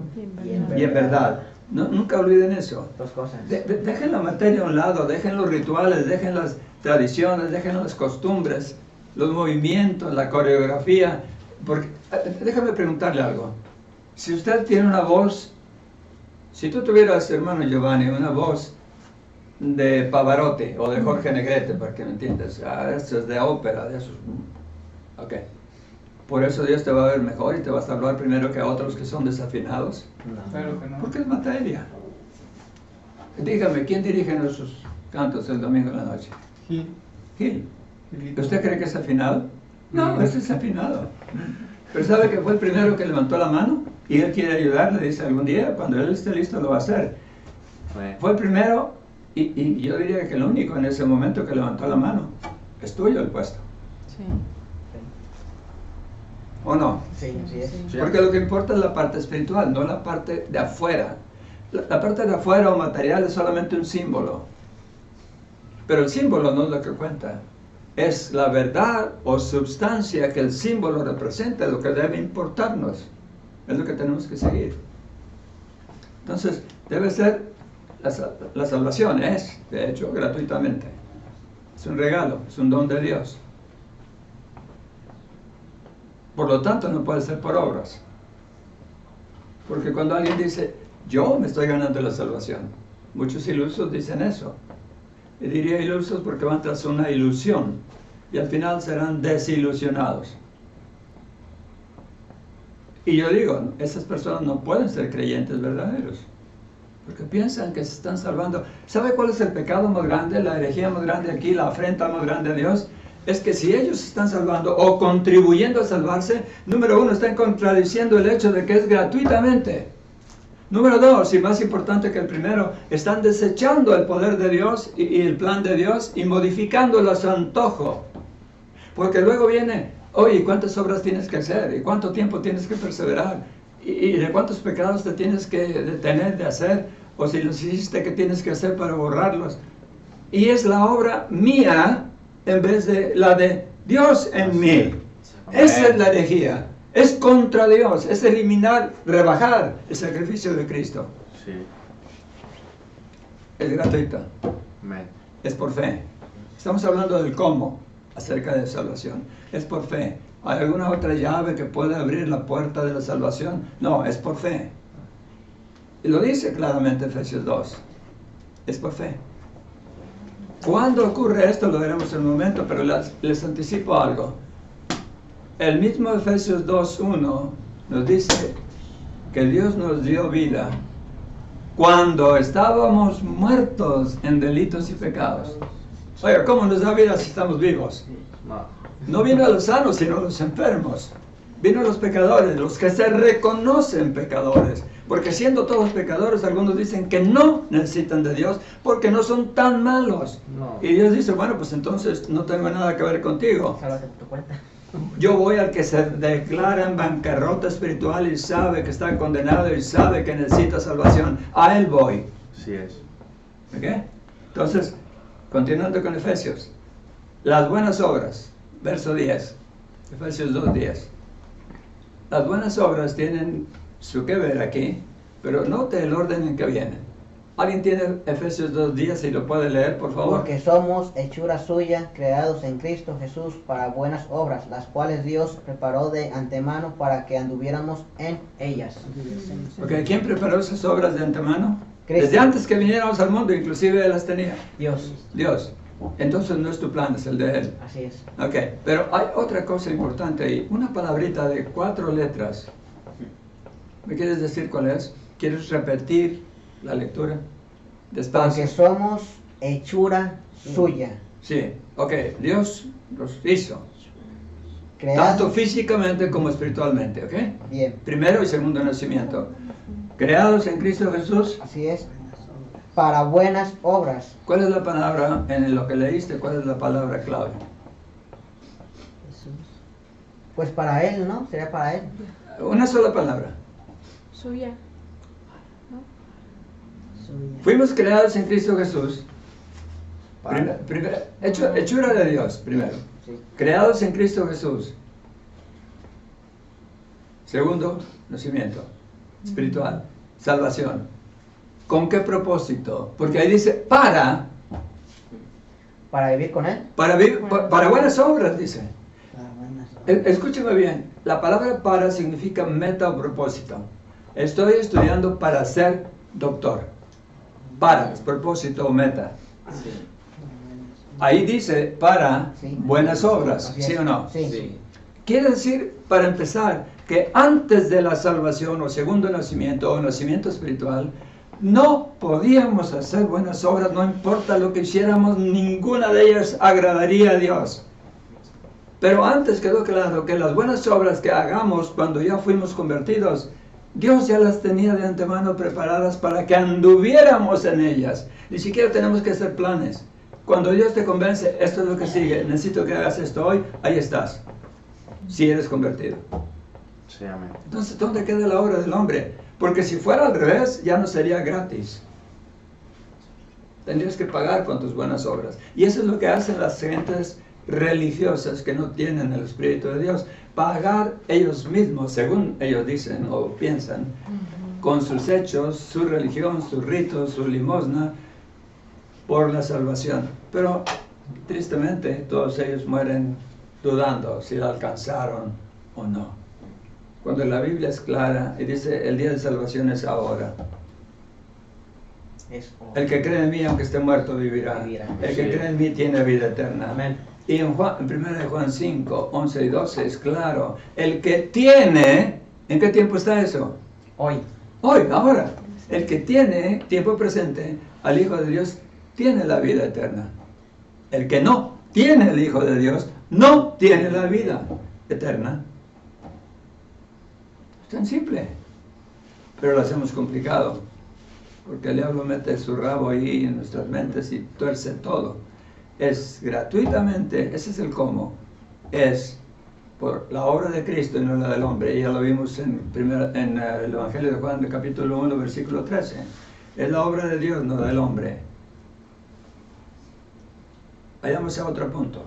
Speaker 1: y en verdad. No, nunca olviden eso.
Speaker 2: Dos cosas.
Speaker 1: Dejen la materia a un lado, dejen los rituales, dejen las tradiciones, dejen las costumbres, los movimientos, la coreografía. Porque, déjame preguntarle algo. Si usted tiene una voz, si tú tuvieras, hermano Giovanni, una voz de Pavarotti o de Jorge Negrete, para que me entiendas, eso es de ópera, de esos. Ok. Por eso Dios te va a ver mejor y te va a salvar primero que a otros que son desafinados.
Speaker 2: No.
Speaker 5: Claro que no.
Speaker 1: Porque es materia. Dígame, ¿quién dirige nuestros cantos el domingo en la noche?
Speaker 5: Gil.
Speaker 1: Gil.
Speaker 5: Gilito.
Speaker 1: ¿Usted cree que es afinado? No,
Speaker 5: No.
Speaker 1: ese es afinado. Pero ¿sabe que fue el primero que levantó la mano? Y él quiere ayudarle, dice, algún día, cuando él esté listo lo va a hacer.
Speaker 3: Amén.
Speaker 1: Fue el primero y yo diría que el único en ese momento que levantó la mano. Es tuyo el puesto.
Speaker 6: Sí.
Speaker 1: ¿O no?
Speaker 2: Sí, así es.
Speaker 3: Sí.
Speaker 1: Porque lo que importa es la parte espiritual, no la parte de afuera. La parte de afuera o material es solamente un símbolo. Pero el símbolo no es lo que cuenta. Es la verdad o substancia que el símbolo representa, lo que debe importarnos. Es lo que tenemos que seguir. Entonces, debe ser la salvación, es, de hecho, gratuitamente. Es un regalo, es un don de Dios. Por lo tanto, no puede ser por obras. Porque cuando alguien dice, yo me estoy ganando la salvación, muchos ilusos dicen eso. Y diría ilusos porque van tras una ilusión y al final serán desilusionados. Y yo digo, esas personas no pueden ser creyentes verdaderos, porque piensan que se están salvando. ¿Sabe cuál es el pecado más grande, la herejía más grande aquí, la afrenta más grande a Dios? Es que si ellos se están salvando o contribuyendo a salvarse, número uno, están contradiciendo el hecho de que es gratuitamente. Número dos, y más importante que el primero, están desechando el poder de Dios y el plan de Dios y modificándolo a su antojo. Porque luego viene, oye, ¿cuántas obras tienes que hacer? ¿Y cuánto tiempo tienes que perseverar? ¿Y de cuántos pecados te tienes que detener de hacer? O si los hiciste, ¿qué tienes que hacer para borrarlos? Y es la obra mía en vez de la de Dios en mí. Esa es la herejía. Es contra Dios, es eliminar, rebajar el sacrificio de Cristo.
Speaker 3: Sí.
Speaker 1: Es gratuito,
Speaker 3: Amén.
Speaker 1: es por fe. Estamos hablando del cómo acerca de salvación. Es por fe. ¿Hay alguna otra llave que pueda abrir la puerta de la salvación? No, es por fe. Y lo dice claramente Efesios 2. Es por fe. ¿Cuándo ocurre esto? Lo veremos en un momento, pero les anticipo algo. El mismo Efesios 2:1 nos dice que Dios nos dio vida cuando estábamos muertos en delitos y pecados. Oiga, ¿cómo nos da vida si estamos vivos?
Speaker 3: No.
Speaker 1: No vino a los sanos, sino a los enfermos. Vino a los pecadores, los que se reconocen pecadores. Porque siendo todos pecadores, algunos dicen que no necesitan de Dios porque no son tan malos.
Speaker 3: No.
Speaker 1: Y Dios dice, bueno, pues entonces no tengo nada que ver contigo.
Speaker 2: Sálvate por tu cuenta.
Speaker 1: Yo voy al que se declara en bancarrota espiritual y sabe que está condenado y sabe que necesita salvación. A él voy.
Speaker 3: Así es.
Speaker 1: ¿Ok? Entonces, continuando con Efesios. Las buenas obras, verso 10. Efesios 2:10. Las buenas obras tienen su que ver aquí, pero note el orden en que vienen. ¿Alguien tiene Efesios 2:10 y lo puede leer, por favor?
Speaker 2: Porque somos hechura suya, creados en Cristo Jesús para buenas obras, las cuales Dios preparó de antemano para que anduviéramos en ellas.
Speaker 1: Ok, ¿quién preparó esas obras de antemano?
Speaker 2: Cristo.
Speaker 1: Desde antes que viniéramos al mundo, inclusive Él las tenía.
Speaker 2: Dios.
Speaker 1: Dios. Entonces no es tu plan, es el de Él.
Speaker 2: Así es.
Speaker 1: Ok, pero hay otra cosa importante ahí. Una palabrita de 4 letras. ¿Me quieres decir cuál es? ¿Quieres repetir la lectura?
Speaker 2: Porque
Speaker 1: Despacio.
Speaker 2: somos hechura suya,
Speaker 1: Sí, ok, Dios los hizo,
Speaker 2: creados,
Speaker 1: tanto físicamente como espiritualmente, ¿ok?
Speaker 2: bien,
Speaker 1: Primero y segundo nacimiento. Creados en Cristo Jesús.
Speaker 2: así es, para buenas obras.
Speaker 1: ¿Cuál es la palabra en lo que leíste? ¿Cuál es la palabra clave?
Speaker 2: Pues para él, ¿no? Sería para él.
Speaker 1: Una sola palabra.
Speaker 5: Suya.
Speaker 1: Fuimos creados en Cristo Jesús.
Speaker 3: Para.
Speaker 1: Hechura de Dios, primero.
Speaker 2: Sí.
Speaker 1: Creados en Cristo Jesús. Segundo, nacimiento espiritual, salvación. ¿Con qué propósito? Porque ahí dice para
Speaker 2: Vivir con él.
Speaker 1: para buenas obras, dice.
Speaker 2: Para buenas obras.
Speaker 1: Escúcheme bien, la palabra para significa meta o propósito. Estoy estudiando para ser doctor. Para, es propósito o meta. Ahí dice para
Speaker 2: Sí.
Speaker 1: buenas obras,
Speaker 2: Así es.
Speaker 1: ¿sí o no?
Speaker 2: Sí.
Speaker 3: Sí.
Speaker 1: Quiere decir, para empezar, que antes de la salvación o segundo nacimiento o nacimiento espiritual, no podíamos hacer buenas obras, no importa lo que hiciéramos, ninguna de ellas agradaría a Dios. Pero antes quedó claro que las buenas obras que hagamos cuando ya fuimos convertidos, Dios ya las tenía de antemano preparadas para que anduviéramos en ellas. Ni siquiera tenemos que hacer planes. Cuando Dios te convence, esto es lo que sigue, necesito que hagas esto hoy, ahí estás, si eres convertido.
Speaker 3: Sí, amén.
Speaker 1: Entonces, ¿dónde queda la obra del hombre? Porque si fuera al revés, ya no sería gratis. Tendrías que pagar con tus buenas obras. Y eso es lo que hacen las gentes religiosas que no tienen el Espíritu de Dios. Pagar ellos mismos, según ellos dicen o piensan, con sus hechos, su religión, sus ritos, su limosna, por la salvación. Pero, tristemente, todos ellos mueren dudando si la alcanzaron o no. Cuando la Biblia es clara y dice, el día de salvación es ahora.
Speaker 2: Es
Speaker 1: El que cree en mí, aunque esté muerto, vivirá.
Speaker 2: Vivirá.
Speaker 1: El que
Speaker 3: Sí.
Speaker 1: cree en mí tiene vida eterna.
Speaker 2: Amén.
Speaker 1: Y en 1 de Juan 5, 11 y 12 es claro. El que tiene, ¿en qué tiempo está eso?
Speaker 2: Hoy.
Speaker 1: Hoy, ahora. El que tiene, tiempo presente, al Hijo de Dios, tiene la vida eterna. El que no tiene el Hijo de Dios, no tiene la vida eterna. Es tan simple, pero lo hacemos complicado, porque el diablo mete su rabo ahí en nuestras mentes y tuerce todo. Es gratuitamente, ese es el cómo, es por la obra de Cristo y no la del hombre. Y ya lo vimos en el Evangelio de Juan, capítulo 1, versículo 13. Es la obra de Dios, no del hombre. Vayamos a otro punto.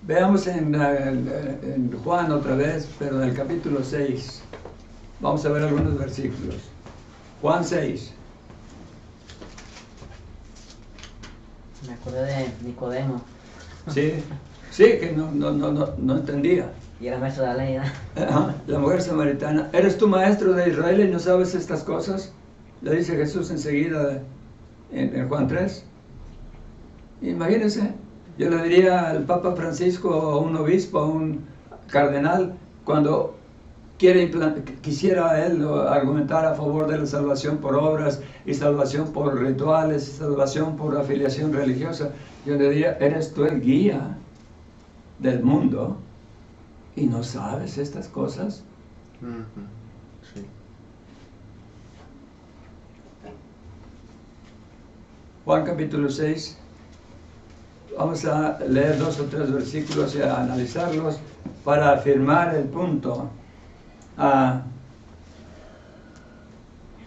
Speaker 1: Veamos en Juan otra vez, pero en el capítulo 6. Vamos a ver algunos versículos. Juan 6.
Speaker 2: Me acordé de Nicodemo.
Speaker 1: Sí, sí, que no entendía.
Speaker 2: Y era maestro de la ley, ¿no?
Speaker 1: Ajá, la mujer samaritana. ¿Eres tú maestro de Israel y no sabes estas cosas? Le dice Jesús enseguida en Juan 3. Imagínense, yo le diría al Papa Francisco, a un obispo, a un cardenal, cuando quisiera él argumentar a favor de la salvación por obras y salvación por rituales, salvación por afiliación religiosa, yo le diría, eres tú el guía del mundo y no sabes estas cosas.
Speaker 3: Ujú. Sí.
Speaker 1: Juan capítulo 6, vamos a leer 2 o 3 versículos y a analizarlos para afirmar el punto.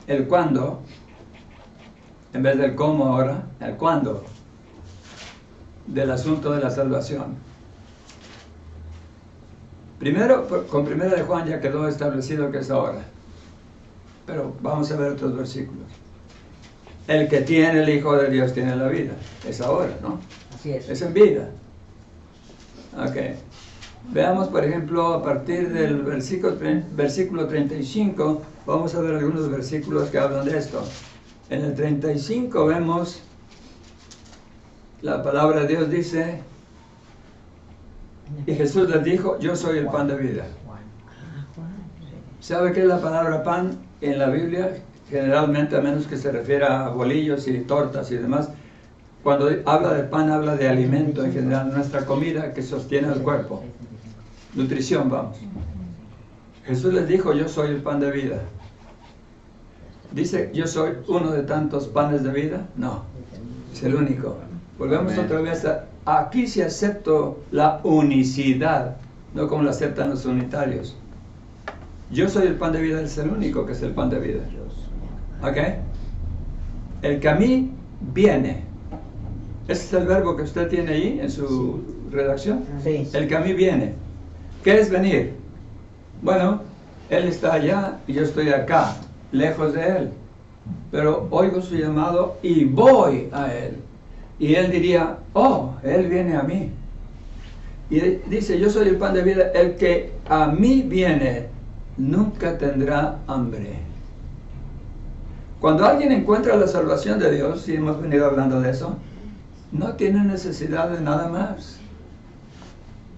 Speaker 1: El cuándo, en vez del cómo ahora, el cuándo del asunto de la salvación. Primero, con primera de Juan ya quedó establecido que es ahora, pero vamos a ver otros versículos. El que tiene el Hijo de Dios tiene la vida, es ahora, ¿no?
Speaker 2: Así es.
Speaker 1: Es en vida. Ok. Veamos, por ejemplo, a partir del versículo 35, vamos a ver algunos versículos que hablan de esto. En el 35 vemos, la palabra de Dios dice, y Jesús les dijo, yo soy el pan de vida.
Speaker 2: Juan. Ah, Juan. Sí.
Speaker 1: ¿Sabe qué es la palabra pan en la Biblia? generalmente, a menos que se refiera a bolillos y tortas y demás, cuando habla de pan, habla de alimento en general, nuestra comida que sostiene el cuerpo. Nutrición, vamos. Jesús les dijo, yo soy el pan de vida. Dice, yo soy uno de tantos panes de vida. No, es el único. Volvemos
Speaker 3: Amén.
Speaker 1: otra vez aquí sí acepto la unicidad, no como lo aceptan los unitarios. Yo soy el pan de vida, es el único que es el pan de vida. ¿Ok? El que a mí viene. Ese es el verbo que usted tiene ahí en su redacción.
Speaker 2: Sí.
Speaker 1: El que a mí viene. ¿Qué es venir? Bueno, Él está allá y yo estoy acá, lejos de Él. Pero oigo su llamado y voy a Él. Y Él diría, oh, Él viene a mí. Y dice, yo soy el pan de vida, el que a mí viene nunca tendrá hambre. Cuando alguien encuentra la salvación de Dios, y hemos venido hablando de eso, no tiene necesidad de nada más.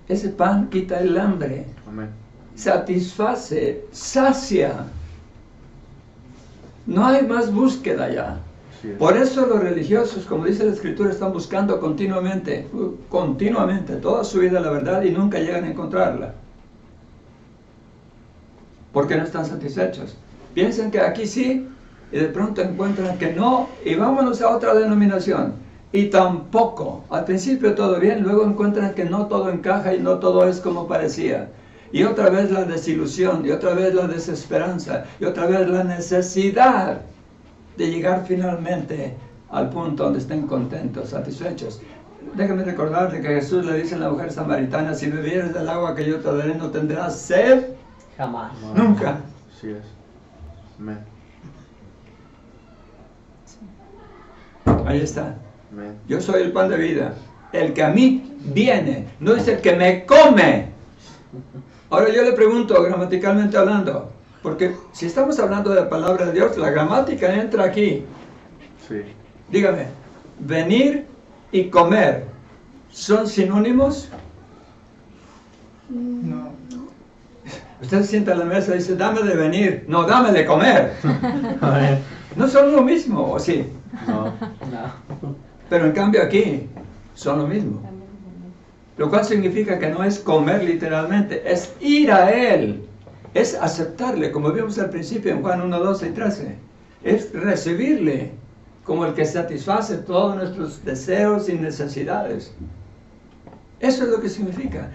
Speaker 1: Ese pan quita el hambre,
Speaker 3: Amén.
Speaker 1: satisface, sacia. No hay más búsqueda ya.
Speaker 3: Así es.
Speaker 1: Por eso los religiosos, como dice la Escritura, están buscando continuamente, toda su vida la verdad y nunca llegan a encontrarla. Porque no están satisfechos. Piensan que aquí sí, y de pronto encuentran que no, y vámonos a otra denominación. Y tampoco. Al principio todo bien, luego encuentran que no todo encaja y no todo es como parecía. Y otra vez la desilusión, y otra vez la desesperanza, y otra vez la necesidad de llegar finalmente al punto donde estén contentos, satisfechos. Déjame recordarle que Jesús le dice a la mujer samaritana, si bebieres del agua que yo te daré, no tendrás sed.
Speaker 2: Jamás.
Speaker 3: No,
Speaker 1: Nunca.
Speaker 3: Así es. Amén.
Speaker 1: Ahí está.
Speaker 3: Amén.
Speaker 1: Yo soy el pan de vida. El que a mí viene, no es el que me come. Ahora yo le pregunto, gramaticalmente hablando, porque si estamos hablando de la palabra de Dios, la gramática entra aquí.
Speaker 3: Sí.
Speaker 1: Dígame, venir y comer, ¿son sinónimos?
Speaker 5: No.
Speaker 1: Usted se sienta a la mesa y dice, dame de venir. No, dame de comer.
Speaker 3: Amén.
Speaker 1: No son lo mismo, ¿o sí?
Speaker 3: No.
Speaker 2: No.
Speaker 1: Pero en cambio aquí son lo mismo. Lo cual significa que no es comer literalmente, es ir a Él. Es aceptarle, como vimos al principio en Juan 1, 12 y 13. Es recibirle como el que satisface todos nuestros deseos y necesidades. Eso es lo que significa.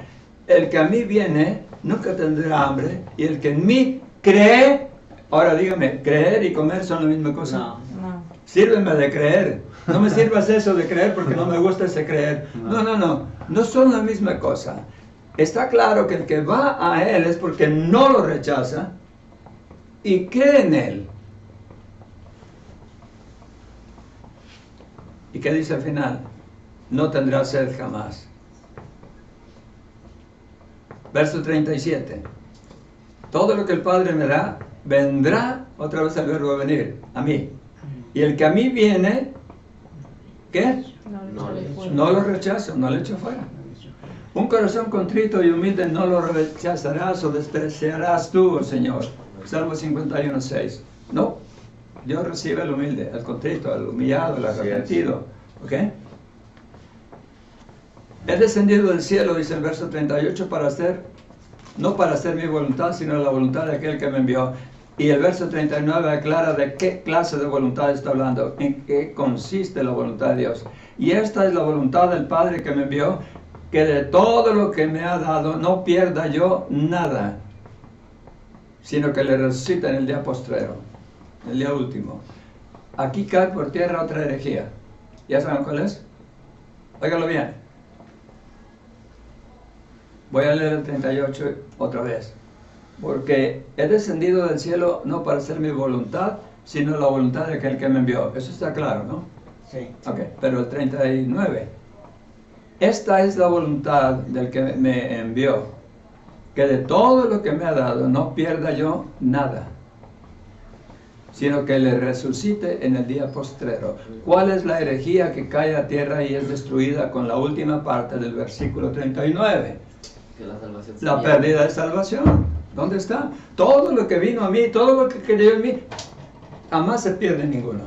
Speaker 1: El que a mí viene nunca tendrá hambre, y el que en mí cree, ahora dígame, creer y comer son la misma cosa.
Speaker 2: No.
Speaker 5: No.
Speaker 1: Sírveme de creer. No me sirvas eso de creer porque no me gusta ese creer. No son la misma cosa. Está claro que el que va a Él es porque no lo rechaza y cree en Él. ¿Y qué dice al final? No tendrá sed jamás. Verso 37. Todo lo que el Padre me da, vendrá, otra vez el verbo venir, a mí. Y el que a mí viene, ¿qué? No lo rechazo, no lo echo fuera. Un corazón contrito y humilde no lo rechazarás o despreciarás tú, oh Señor. Salmo 51, 6. No, Dios recibe al humilde, al contrito, al humillado, al arrepentido. ¿Ok? He descendido del cielo, dice el verso 38, no para hacer mi voluntad, sino la voluntad de aquel que me envió. Y el verso 39 aclara de qué clase de voluntad está hablando, en qué consiste la voluntad de Dios. Y esta es la voluntad del Padre que me envió, que de todo lo que me ha dado no pierda yo nada, sino que le resucite en el día postrero, en el día último. Aquí cae por tierra otra herejía. ¿Ya saben cuál es? Óigalo bien. Voy a leer el 38 otra vez. Porque he descendido del cielo no para hacer mi voluntad, sino la voluntad de aquel que me envió. Eso está claro, ¿no?
Speaker 2: Sí.
Speaker 1: Ok, pero el 39. Esta es la voluntad del que me envió, que de todo lo que me ha dado no pierda yo nada, sino que le resucite en el día postrero. ¿Cuál es la herejía que cae a tierra y es destruida con la última parte del versículo 39?
Speaker 6: Que la salvación
Speaker 1: La
Speaker 6: se lleva.
Speaker 1: pérdida de salvación. ¿Dónde está? Todo lo que vino a mí, todo lo que creyó en mí, jamás se pierde ninguno.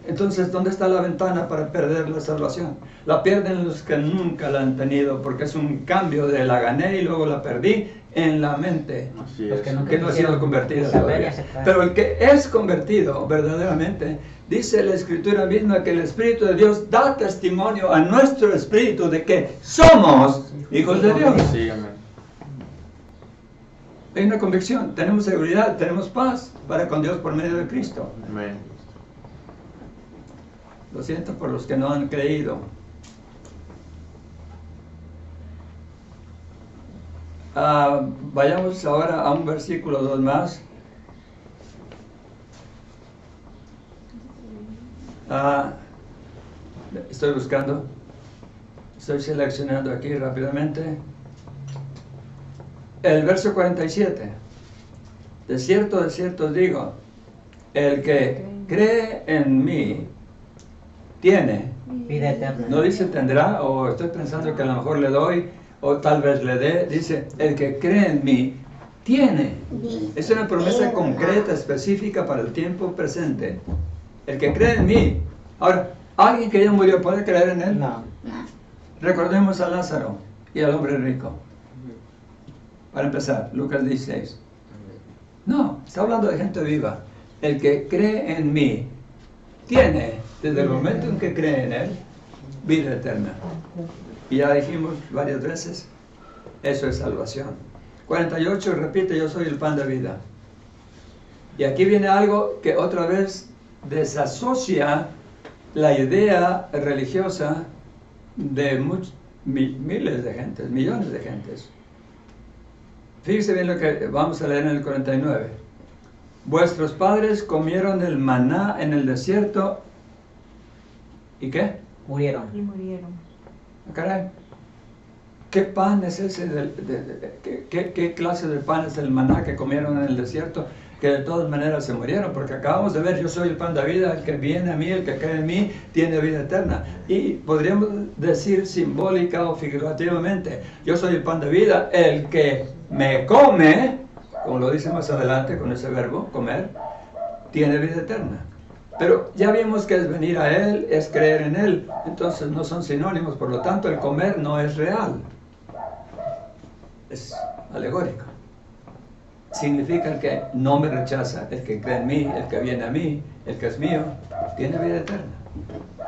Speaker 1: Entonces, ¿dónde está la ventana para perder la salvación? La pierden los que nunca la han tenido, porque es un cambio de la gané y luego la perdí en la mente,
Speaker 3: Así
Speaker 2: Los
Speaker 3: es.
Speaker 2: que nunca
Speaker 1: que no ha sido
Speaker 2: quisieron
Speaker 1: convertido
Speaker 2: saber y
Speaker 1: todavía.
Speaker 2: aceptar.
Speaker 1: Pero el que es convertido verdaderamente, dice la Escritura misma que el Espíritu de Dios da testimonio a nuestro espíritu de que somos hijos de Dios.
Speaker 3: Sí, amén.
Speaker 1: Hay una convicción, tenemos seguridad, tenemos paz para con Dios por medio de Cristo.
Speaker 3: Amén.
Speaker 1: Lo siento por los que no han creído. Vayamos ahora a un versículo 2 más. Estoy buscando, estoy seleccionando aquí rápidamente. El verso 47. De cierto os digo, el que cree en mí tiene.
Speaker 2: Vida eterna.
Speaker 1: No dice tendrá, o estoy pensando que a lo mejor le doy, o tal vez le dé. Dice, el que cree en mí tiene. Es una promesa concreta, específica para el tiempo presente. El que cree en mí. Ahora, ¿alguien que ya murió puede creer en él?
Speaker 2: No.
Speaker 1: Recordemos a Lázaro y al hombre rico. Para empezar, Lucas 16. No, está hablando de gente viva. El que cree en mí tiene, desde el momento en que cree en él, vida eterna. Y ya dijimos varias veces, eso es salvación. 48 repite, yo soy el pan de vida. Y aquí viene algo que otra vez desasocia la idea religiosa de miles de gentes, millones de gentes. Fíjese bien lo que vamos a leer en el 49. Vuestros padres comieron el maná en el desierto. ¿Y qué?
Speaker 2: Murieron.
Speaker 5: Y murieron.
Speaker 1: Ah, caray. ¿Qué pan es ese? ¿Qué clase de pan es el maná que comieron en el desierto? Que de todas maneras se murieron, porque acabamos de ver, yo soy el pan de vida, el que viene a mí, el que cree en mí, tiene vida eterna. Y podríamos decir simbólica o figurativamente, yo soy el pan de vida, el que me come, como lo dice más adelante con ese verbo, comer, tiene vida eterna. Pero ya vimos que es venir a Él, es creer en Él, entonces no son sinónimos, por lo tanto el comer no es real, es alegórico. Significa el que no me rechaza, el que cree en mí, el que viene a mí, el que es mío, tiene vida eterna.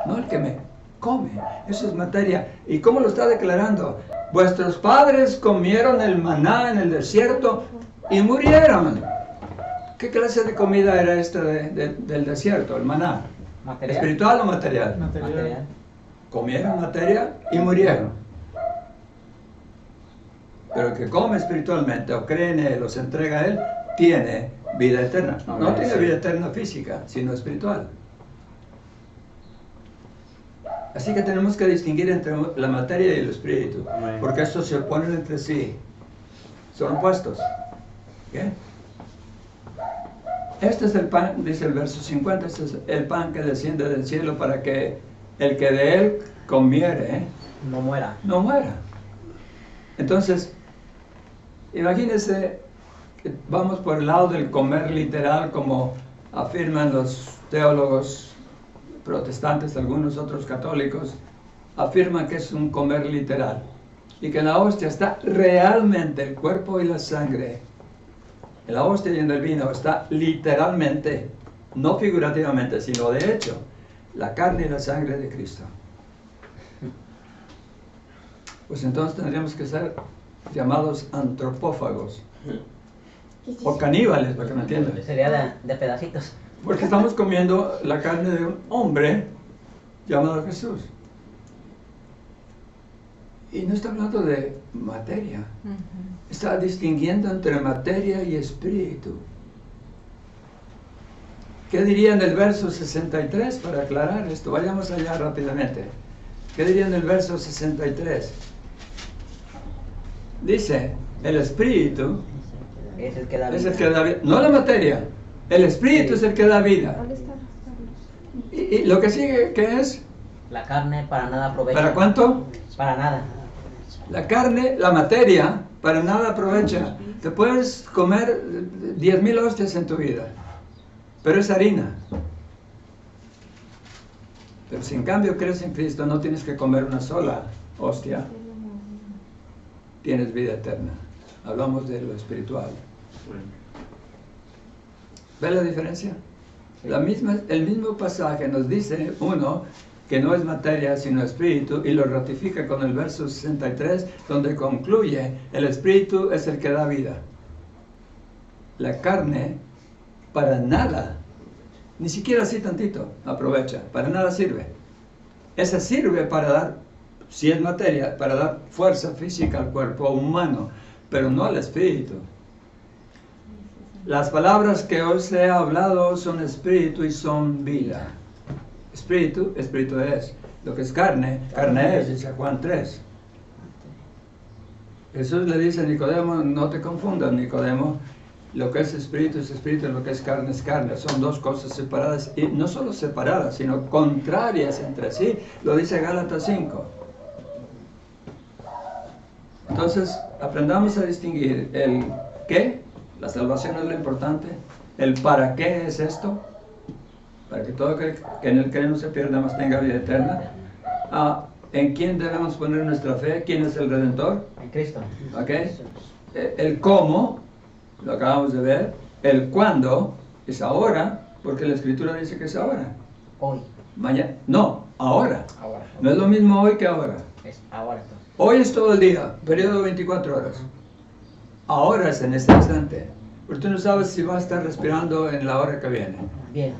Speaker 1: No el que me come, eso es materia. ¿Y cómo lo está declarando? Vuestros padres comieron el maná en el desierto y murieron. ¿Qué clase de comida era esta del desierto, el maná?
Speaker 2: Material.
Speaker 1: ¿Espiritual o material?
Speaker 2: Material.
Speaker 1: Comieron materia y murieron. Pero el que come espiritualmente o cree en Él o se entrega a Él, tiene vida eterna. No tiene vida eterna física, sino espiritual. Así que tenemos que distinguir entre la materia y el espíritu, porque estos se oponen entre sí. Son opuestos. ¿Qué? Este es el pan, dice el verso 50, este es el pan que desciende del cielo para que el que de él comiere
Speaker 2: No muera.
Speaker 1: no muera. Entonces, imagínense que vamos por el lado del comer literal, como afirman los teólogos protestantes, algunos otros católicos, afirman que es un comer literal y que en la hostia está realmente el cuerpo y la sangre. En la hostia y en el vino está literalmente, no figurativamente, sino de hecho, la carne y la sangre de Cristo. Pues entonces tendríamos que ser llamados antropófagos o caníbales, para que me entiendan.
Speaker 2: Sería de pedacitos.
Speaker 1: Porque estamos comiendo la carne de un hombre llamado Jesús. Y no está hablando de materia. Está distinguiendo entre materia y espíritu. ¿Qué diría en el verso 63 para aclarar esto? Vayamos allá rápidamente. ¿Qué diría en el verso 63? Dice, el espíritu
Speaker 2: Es el que da vida.
Speaker 1: es el que da vida. No la materia. El espíritu es el que da vida.
Speaker 5: ¿Dónde está?
Speaker 1: Y lo que sigue, ¿qué es?
Speaker 2: La carne para nada aprovecha.
Speaker 1: ¿Para cuánto?
Speaker 2: Para nada.
Speaker 1: La carne, la materia, para nada aprovecha. Te puedes comer 10,000 hostias en tu vida. pero es harina. Pero si en cambio crees en Cristo, no tienes que comer una sola hostia, tienes vida eterna. Hablamos de lo espiritual. ¿Ves la diferencia? El mismo pasaje nos dice, uno, que no es materia sino espíritu, y lo ratifica con el verso 63, donde concluye, el espíritu es el que da vida. La carne, para nada, ni siquiera así tantito, aprovecha, para nada sirve. Esa sirve para dar, si es materia, para dar fuerza física al cuerpo humano, pero no al espíritu. Las palabras que hoy se ha hablado son espíritu y son vida. Espíritu, espíritu es. Lo que es carne, carne es, dice Juan 3. Jesús le dice a Nicodemo, no te confundas, Nicodemo, lo que es espíritu, lo que es carne. Son dos cosas separadas, y no solo separadas, sino contrarias entre sí. Lo dice Gálatas 5. Entonces, aprendamos a distinguir el qué, la salvación es lo importante, el para qué es esto, para que todo aquel que en él cree no se pierda, mas tenga vida eterna. ¿En quién debemos poner nuestra fe? ¿Quién es el Redentor?
Speaker 2: En Cristo.
Speaker 1: ¿Ok? El cómo, lo acabamos de ver. El cuándo, es ahora, porque la Escritura dice que es ahora.
Speaker 2: Hoy.
Speaker 1: Mañana, no, ahora.
Speaker 2: Ahora.
Speaker 1: No es lo mismo hoy que ahora.
Speaker 2: Es ahora entonces.
Speaker 1: Hoy es todo el día, periodo de 24 horas. Ahora es en este instante. Porque tú no sabes si vas a estar respirando en la hora que viene.
Speaker 2: Bien.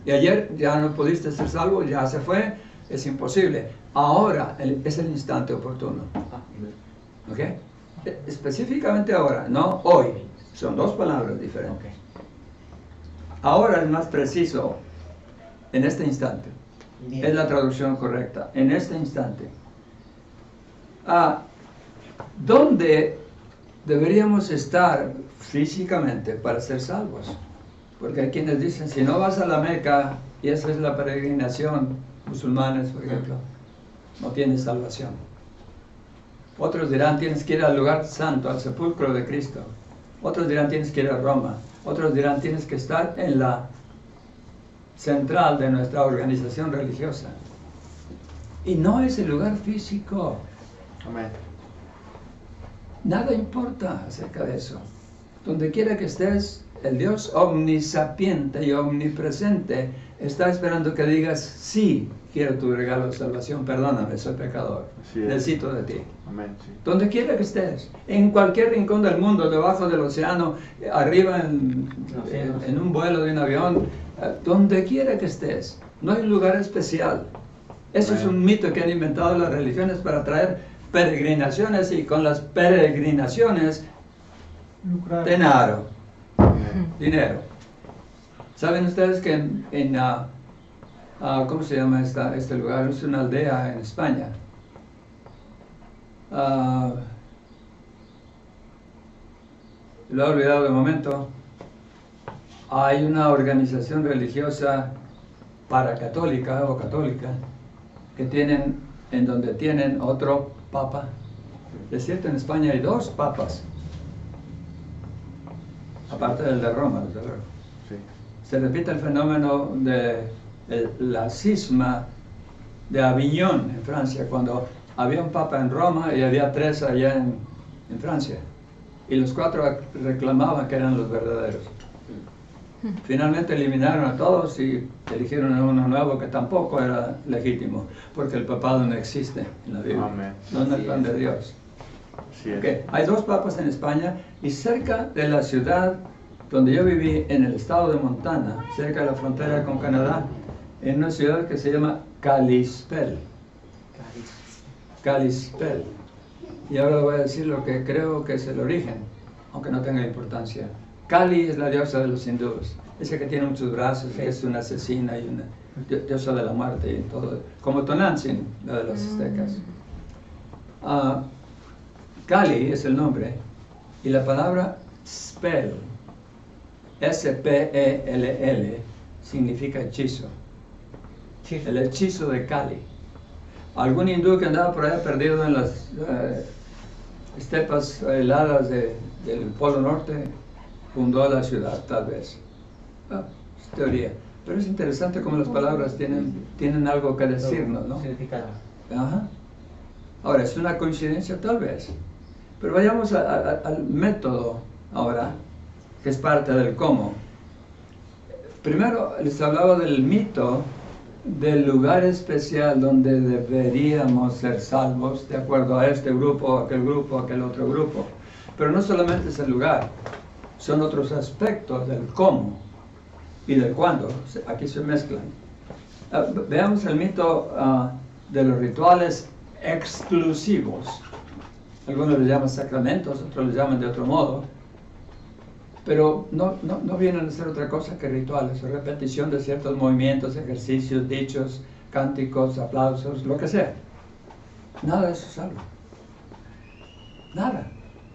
Speaker 1: Y ayer ya no pudiste ser salvo, ya se fue, es imposible. Ahora es el instante oportuno. ¿Ok? Específicamente ahora, no hoy. Son dos palabras diferentes.
Speaker 2: Okay.
Speaker 1: Ahora es más preciso, en este instante.
Speaker 2: Bien.
Speaker 1: Es la traducción correcta, en este instante. ¿Dónde deberíamos estar físicamente para ser salvos? Porque hay quienes dicen, si no vas a la Meca, y esa es la peregrinación, musulmanes por ejemplo, no tienes salvación. Otros dirán, tienes que ir al lugar santo, al sepulcro de Cristo. Otros dirán, tienes que ir a Roma. Otros dirán, tienes que estar en la central de nuestra organización religiosa. Y no es el lugar físico.
Speaker 3: Amén.
Speaker 1: Nada importa acerca de eso. Donde quiera que estés, el Dios omnisapiente y omnipresente está esperando que digas, sí, quiero tu regalo de salvación, perdóname, soy pecador, necesito de ti.
Speaker 3: Amén, sí.
Speaker 1: Donde quiera que estés, en cualquier rincón del mundo, debajo del océano, arriba en un vuelo de un avión, donde quiera que estés, no hay un lugar especial. Eso es un mito que han inventado las religiones para traer peregrinaciones, y con las peregrinaciones, dinero. ¿Saben ustedes que ¿cómo se llama este lugar? Es una aldea en España. Lo he olvidado de momento. Hay una organización religiosa paracatólica o católica que en donde tienen otro papa. Es cierto, en España hay dos papas, aparte del de Roma, desde luego.
Speaker 3: Sí.
Speaker 1: Se repite el fenómeno de la cisma de Aviñón en Francia, cuando había un papa en Roma y había tres allá en Francia, y los cuatro reclamaban que eran los verdaderos. Finalmente eliminaron a todos y eligieron a uno nuevo que tampoco era legítimo, porque el papado no existe en la Biblia.
Speaker 3: Amén.
Speaker 1: No es el plan de Dios.
Speaker 3: Sí es.
Speaker 1: Okay. Hay dos papas en España, y cerca de la ciudad donde yo viví, en el estado de Montana, cerca de la frontera con Canadá, en una ciudad que se llama Kalispell. Kalispell. Y ahora voy a decir lo que creo que es el origen, aunque no tenga importancia. Kali es la diosa de los hindúes, esa que tiene muchos brazos, que es una asesina y una diosa de la muerte y todo, como Tonantzin, la de los aztecas. Kali es el nombre, y la palabra spell, S-P-E-L-L, significa hechizo. El hechizo de Kali. Algún hindú que andaba por allá perdido en las estepas heladas del Polo Norte fundó la ciudad, tal vez. teoría. Pero es interesante cómo las palabras tienen algo que decirnos, ¿no?
Speaker 2: Significado.
Speaker 1: Ajá. Ahora, ¿es una coincidencia? Tal vez. Pero vayamos al método ahora, que es parte del cómo. Primero les hablaba del mito del lugar especial donde deberíamos ser salvos, de acuerdo a este grupo, aquel otro grupo. Pero no solamente es el lugar, son otros aspectos del cómo y del cuándo. Aquí se mezclan. Veamos el mito de los rituales exclusivos. Algunos les llaman sacramentos, otros les llaman de otro modo. Pero no vienen a ser otra cosa que rituales, o repetición de ciertos movimientos, ejercicios, dichos, cánticos, aplausos, lo que sea. Nada de eso es salvo. Nada.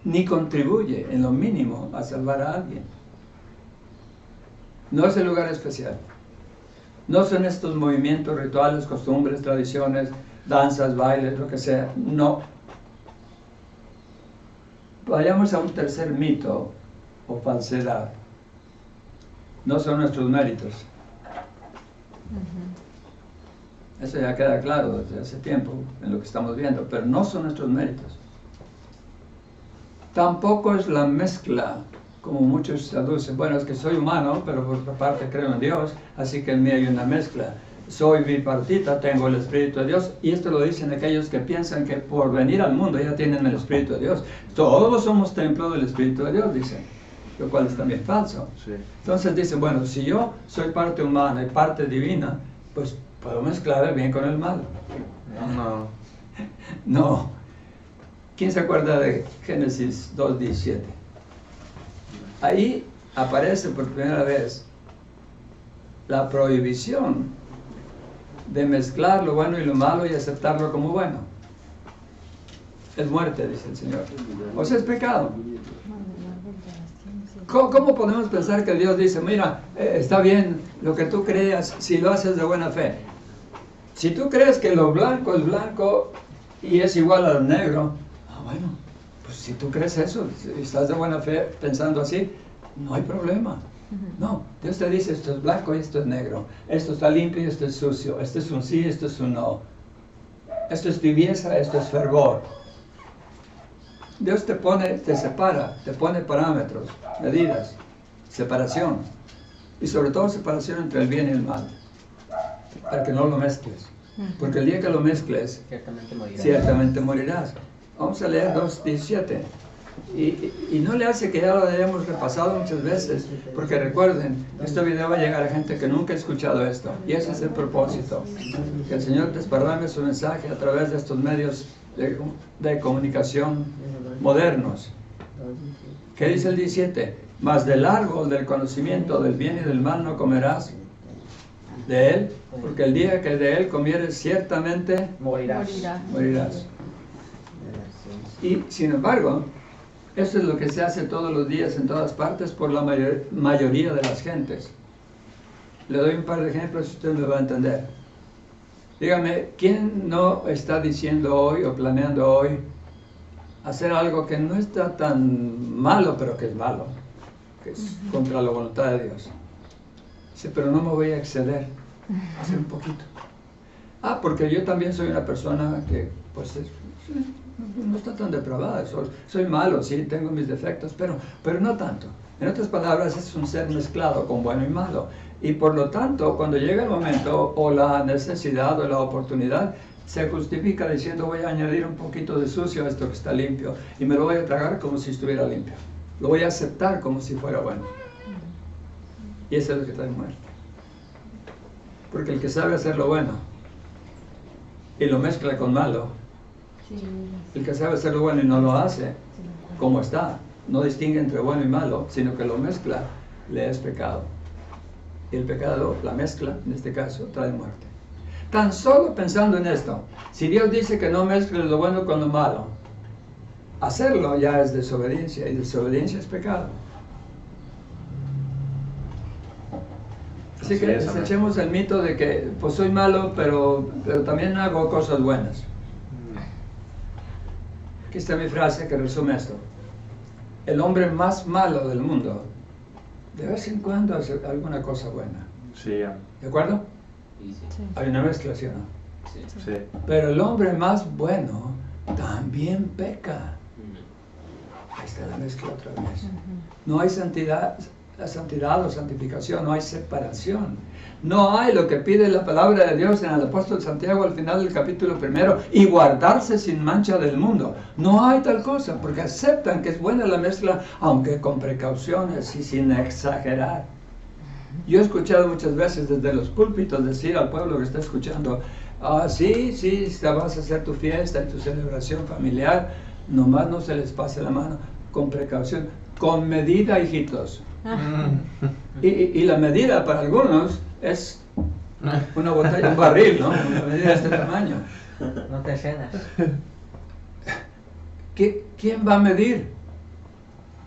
Speaker 1: Ni contribuye en lo mínimo a salvar a alguien. No es el lugar especial. No son estos movimientos, rituales, costumbres, tradiciones, danzas, bailes, lo que sea. No. Vayamos a un tercer mito o falsedad. No son nuestros méritos. Eso ya queda claro desde hace tiempo en lo que estamos viendo, pero no son nuestros méritos. Tampoco es la mezcla, como muchos aducen. Bueno, es que soy humano, pero por otra parte creo en Dios, así que en mí hay una mezcla. Soy bipartita, tengo el Espíritu de Dios, y esto lo dicen aquellos que piensan que por venir al mundo ya tienen el Espíritu de Dios. Todos somos templo del Espíritu de Dios, dicen, lo cual es también falso.
Speaker 3: Sí.
Speaker 1: Entonces dicen, bueno, si yo soy parte humana y parte divina, pues puedo mezclar el bien con el mal.
Speaker 3: No.
Speaker 1: No. ¿Quién se acuerda de Génesis 2:17? Ahí aparece por primera vez la prohibición de mezclar lo bueno y lo malo y aceptarlo como bueno. Es muerte, dice el Señor. O sea, es pecado. ¿Cómo podemos pensar que Dios dice, mira, está bien lo que tú creas si lo haces de buena fe? Si tú crees que lo blanco es blanco y es igual a lo negro, bueno, pues si tú crees eso, si estás de buena fe pensando así, no hay problema. No, Dios te dice, esto es blanco y esto es negro. Esto está limpio y esto es sucio. Esto es un sí, esto es un no. Esto es tibieza, esto es fervor. Dios te separa, te pone parámetros, medidas, separación. Y sobre todo separación entre el bien y el mal. Para que no lo mezcles. Porque el día que lo mezcles, ciertamente morirás. Vamos a leer 2:17. Y no le hace que ya lo hayamos repasado muchas veces, porque recuerden, este video va a llegar a gente que nunca ha escuchado esto, y ese es el propósito, que el Señor desparrame su mensaje a través de estos medios de comunicación modernos. ¿Qué dice el 17? Mas del árbol del conocimiento del bien y del mal no comerás de él, porque el día que de él comieres ciertamente morirás. Y sin embargo, eso es lo que se hace todos los días en todas partes por la mayoría de las gentes. Le doy un par de ejemplos y usted me va a entender. Dígame, ¿quién no está diciendo hoy o planeando hoy hacer algo que no está tan malo, pero que es malo, que es contra la voluntad de Dios? Dice, pero no me voy a exceder, hacer un poquito. Porque yo también soy una persona que, pues, no está tan depravada, soy malo, sí, tengo mis defectos, pero no tanto. En otras palabras, es un ser mezclado con bueno y malo. Y por lo tanto, cuando llega el momento, o la necesidad, o la oportunidad, se justifica diciendo, voy a añadir un poquito de sucio a esto que está limpio, y me lo voy a tragar como si estuviera limpio. Lo voy a aceptar como si fuera bueno. Y eso es lo que trae muerte. Porque el que sabe hacer lo bueno, y lo mezcla con malo, el que sabe hacer lo bueno y no lo hace, como está, no distingue entre bueno y malo, sino que lo mezcla, le es pecado. Y el pecado, la mezcla, en este caso, trae muerte. Tan solo pensando en esto, si Dios dice que no mezcles lo bueno con lo malo, hacerlo ya es desobediencia, y desobediencia es pecado. Así que desechemos el mito de que pues soy malo, pero también hago cosas buenas. Aquí está mi frase que resume esto. El hombre más malo del mundo, de vez en cuando hacer alguna cosa buena.
Speaker 3: Sí, amén.
Speaker 1: ¿De acuerdo?
Speaker 5: Sí.
Speaker 1: Hay una mezcla, ¿sí o no?
Speaker 5: Sí.
Speaker 3: Sí.
Speaker 1: Pero el hombre más bueno también peca. Ahí está la mezcla otra vez. No hay santidad o santificación, no hay separación. No hay lo que pide la palabra de Dios en el apóstol Santiago al final del capítulo 1, y guardarse sin mancha del mundo. No hay tal cosa, porque aceptan que es buena la mezcla, aunque con precauciones y sin exagerar. Yo he escuchado muchas veces desde los púlpitos decir al pueblo que está escuchando, sí, vas a hacer tu fiesta y tu celebración familiar, nomás no se les pase la mano, con precaución, con medida, hijitos. Y la medida para algunos es una botella, un barril, ¿no? Una medida de este tamaño.
Speaker 2: No te cedas.
Speaker 1: ¿Quién va a medir?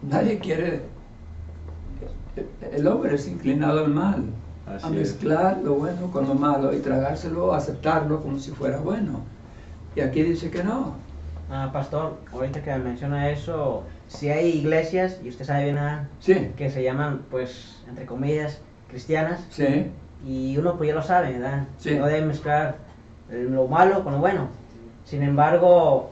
Speaker 1: Nadie quiere. El hombre es inclinado al mal,
Speaker 3: Así
Speaker 1: a
Speaker 3: es.
Speaker 1: mezclar lo bueno con lo malo y tragárselo, aceptarlo como si fuera bueno. Y aquí dice que no.
Speaker 2: Pastor, ahorita que menciona eso, si hay iglesias, y usted sabe bien,
Speaker 1: Sí,
Speaker 2: que se llaman, pues, entre comillas, cristianas,
Speaker 1: sí,
Speaker 2: y uno pues ya lo sabe, ¿verdad?
Speaker 1: Sí.
Speaker 2: No debe mezclar lo malo con lo bueno. Sin embargo,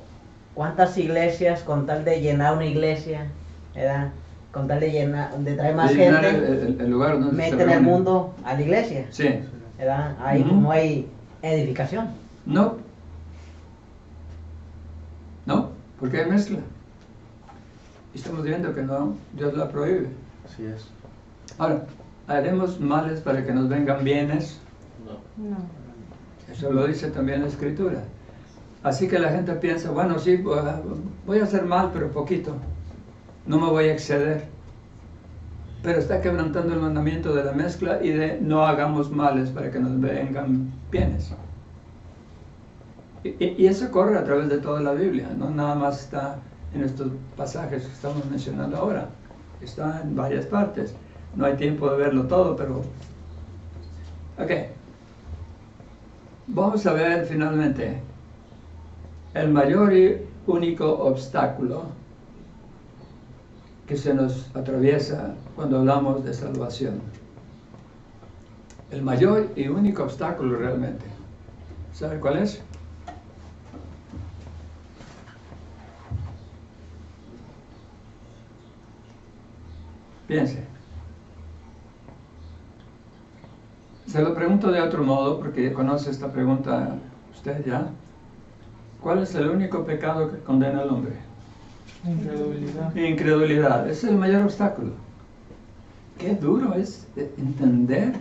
Speaker 2: ¿cuántas iglesias con tal de llenar una iglesia, ¿verdad? Con tal de llenar, de traer más
Speaker 1: de llenar
Speaker 2: gente,
Speaker 1: el lugar donde se
Speaker 2: meten el
Speaker 1: reúnen.
Speaker 2: mundo a la iglesia,
Speaker 1: Sí,
Speaker 2: ¿verdad? Ahí
Speaker 1: Ujú.
Speaker 2: no hay edificación.
Speaker 1: no, porque hay mezcla. Y estamos viendo que no, Dios la prohíbe.
Speaker 3: Así es.
Speaker 1: Ahora, haremos males para que nos vengan bienes.
Speaker 5: No.
Speaker 1: Eso lo dice también la Escritura. Así que la gente piensa, bueno, sí, voy a hacer mal, pero poquito. No me voy a exceder. Pero está quebrantando el mandamiento de la mezcla y de no hagamos males para que nos vengan bienes. Y eso corre a través de toda la Biblia, no nada más está en estos pasajes que estamos mencionando ahora. Está en varias partes. No hay tiempo de verlo todo, pero... Ok. Vamos a ver finalmente el mayor y único obstáculo que se nos atraviesa cuando hablamos de salvación. El mayor y único obstáculo realmente. ¿Sabe cuál es? Piense. Se lo pregunto de otro modo, porque conoce esta pregunta usted ya. ¿Cuál es el único pecado que condena al hombre?
Speaker 6: Incredulidad.
Speaker 1: Incredulidad. Ese es el mayor obstáculo. Qué duro es entender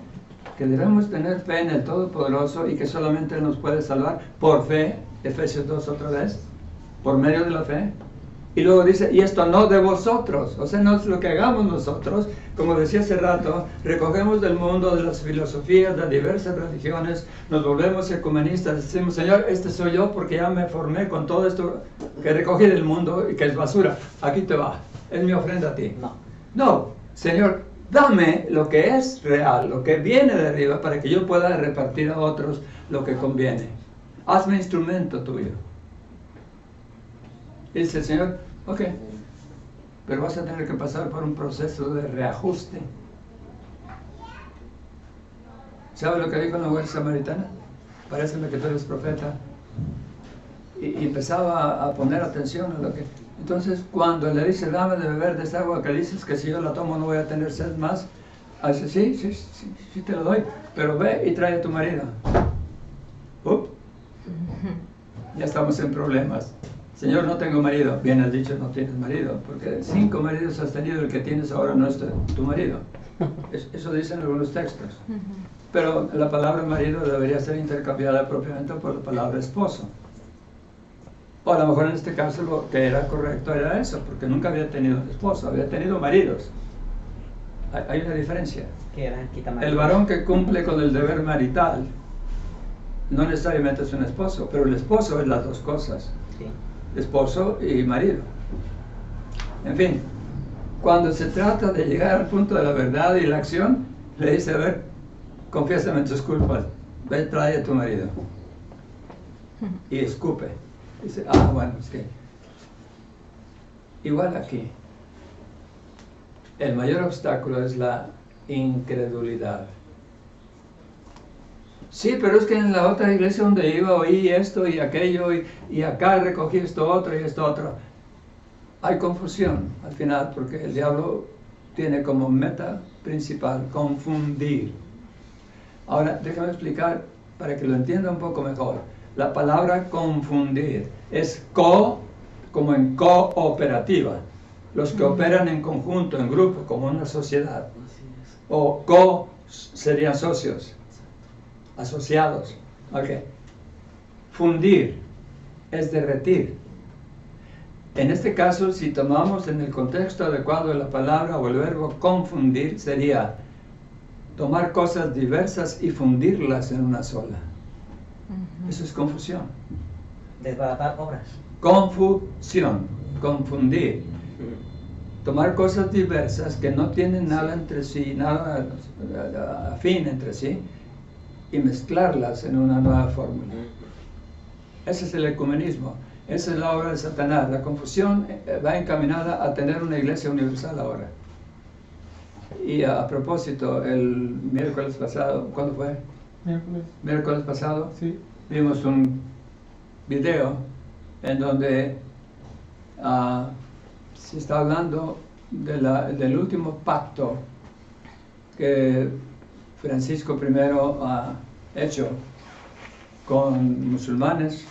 Speaker 1: que debemos tener fe en el Todopoderoso y que solamente Él nos puede salvar por fe, Efesios 2 otra vez, por medio de la fe. Y luego dice, y esto no de vosotros, o sea, no es lo que hagamos nosotros, como decía hace rato, recogemos del mundo, de las filosofías, de diversas religiones, nos volvemos ecumenistas, decimos, Señor, este soy yo porque ya me formé con todo esto que recogí del mundo y que es basura, aquí te va, es mi ofrenda a ti. No, Señor, dame lo que es real, lo que viene de arriba, para que yo pueda repartir a otros lo que conviene. Hazme instrumento tuyo. Y dice el Señor, ok, pero vas a tener que pasar por un proceso de reajuste. ¿Sabe lo que dijo la mujer samaritana? Parece que tú eres profeta. Y empezaba a poner atención a lo que... Entonces, cuando le dice, dame de beber de esa agua que dices que si yo la tomo no voy a tener sed más, dice, sí te lo doy, pero ve y trae a tu marido. Ya estamos en problemas. Señor, no tengo marido. Bien has dicho, no tienes marido, porque 5 maridos has tenido, el que tienes ahora no es tu marido. Eso dicen algunos textos. Pero la palabra marido debería ser intercambiada propiamente por la palabra esposo. O a lo mejor en este caso lo que era correcto era eso, porque nunca había tenido esposo, había tenido maridos. Hay una diferencia. El varón que cumple con el deber marital no necesariamente es un esposo, pero el esposo es las dos cosas.
Speaker 2: Sí.
Speaker 1: Esposo y marido. En fin, cuando se trata de llegar al punto de la verdad y la acción, le dice, a ver, confiésame tus culpas, ve, trae a tu marido. Y escupe. Dice, bueno, es que... Igual aquí. el mayor obstáculo es la incredulidad. Sí, pero es que en la otra iglesia donde iba oí esto y aquello y acá recogí esto otro y esto otro. Hay confusión al final porque el diablo tiene como meta principal confundir. Ahora, déjame explicar para que lo entienda un poco mejor. La palabra confundir es como en cooperativa. Los que operan en conjunto, en grupo, como una sociedad. O serían socios, asociados. Ok. Fundir es derretir. En este caso, si tomamos en el contexto adecuado la palabra o el verbo confundir, sería tomar cosas diversas y fundirlas en una sola. Eso es confusión.
Speaker 2: Desbaratar obras.
Speaker 1: Confusión, confundir. Tomar cosas diversas que no tienen nada entre sí, nada afín entre sí, y mezclarlas en una nueva fórmula. Ese es el ecumenismo. Esa es la obra de Satanás. La confusión va encaminada a tener una iglesia universal ahora. Y a propósito, el miércoles pasado, ¿cuándo fue? Miércoles pasado,
Speaker 6: Sí.
Speaker 1: vimos un video en donde se está hablando del último pacto que Francisco I ha hecho con musulmanes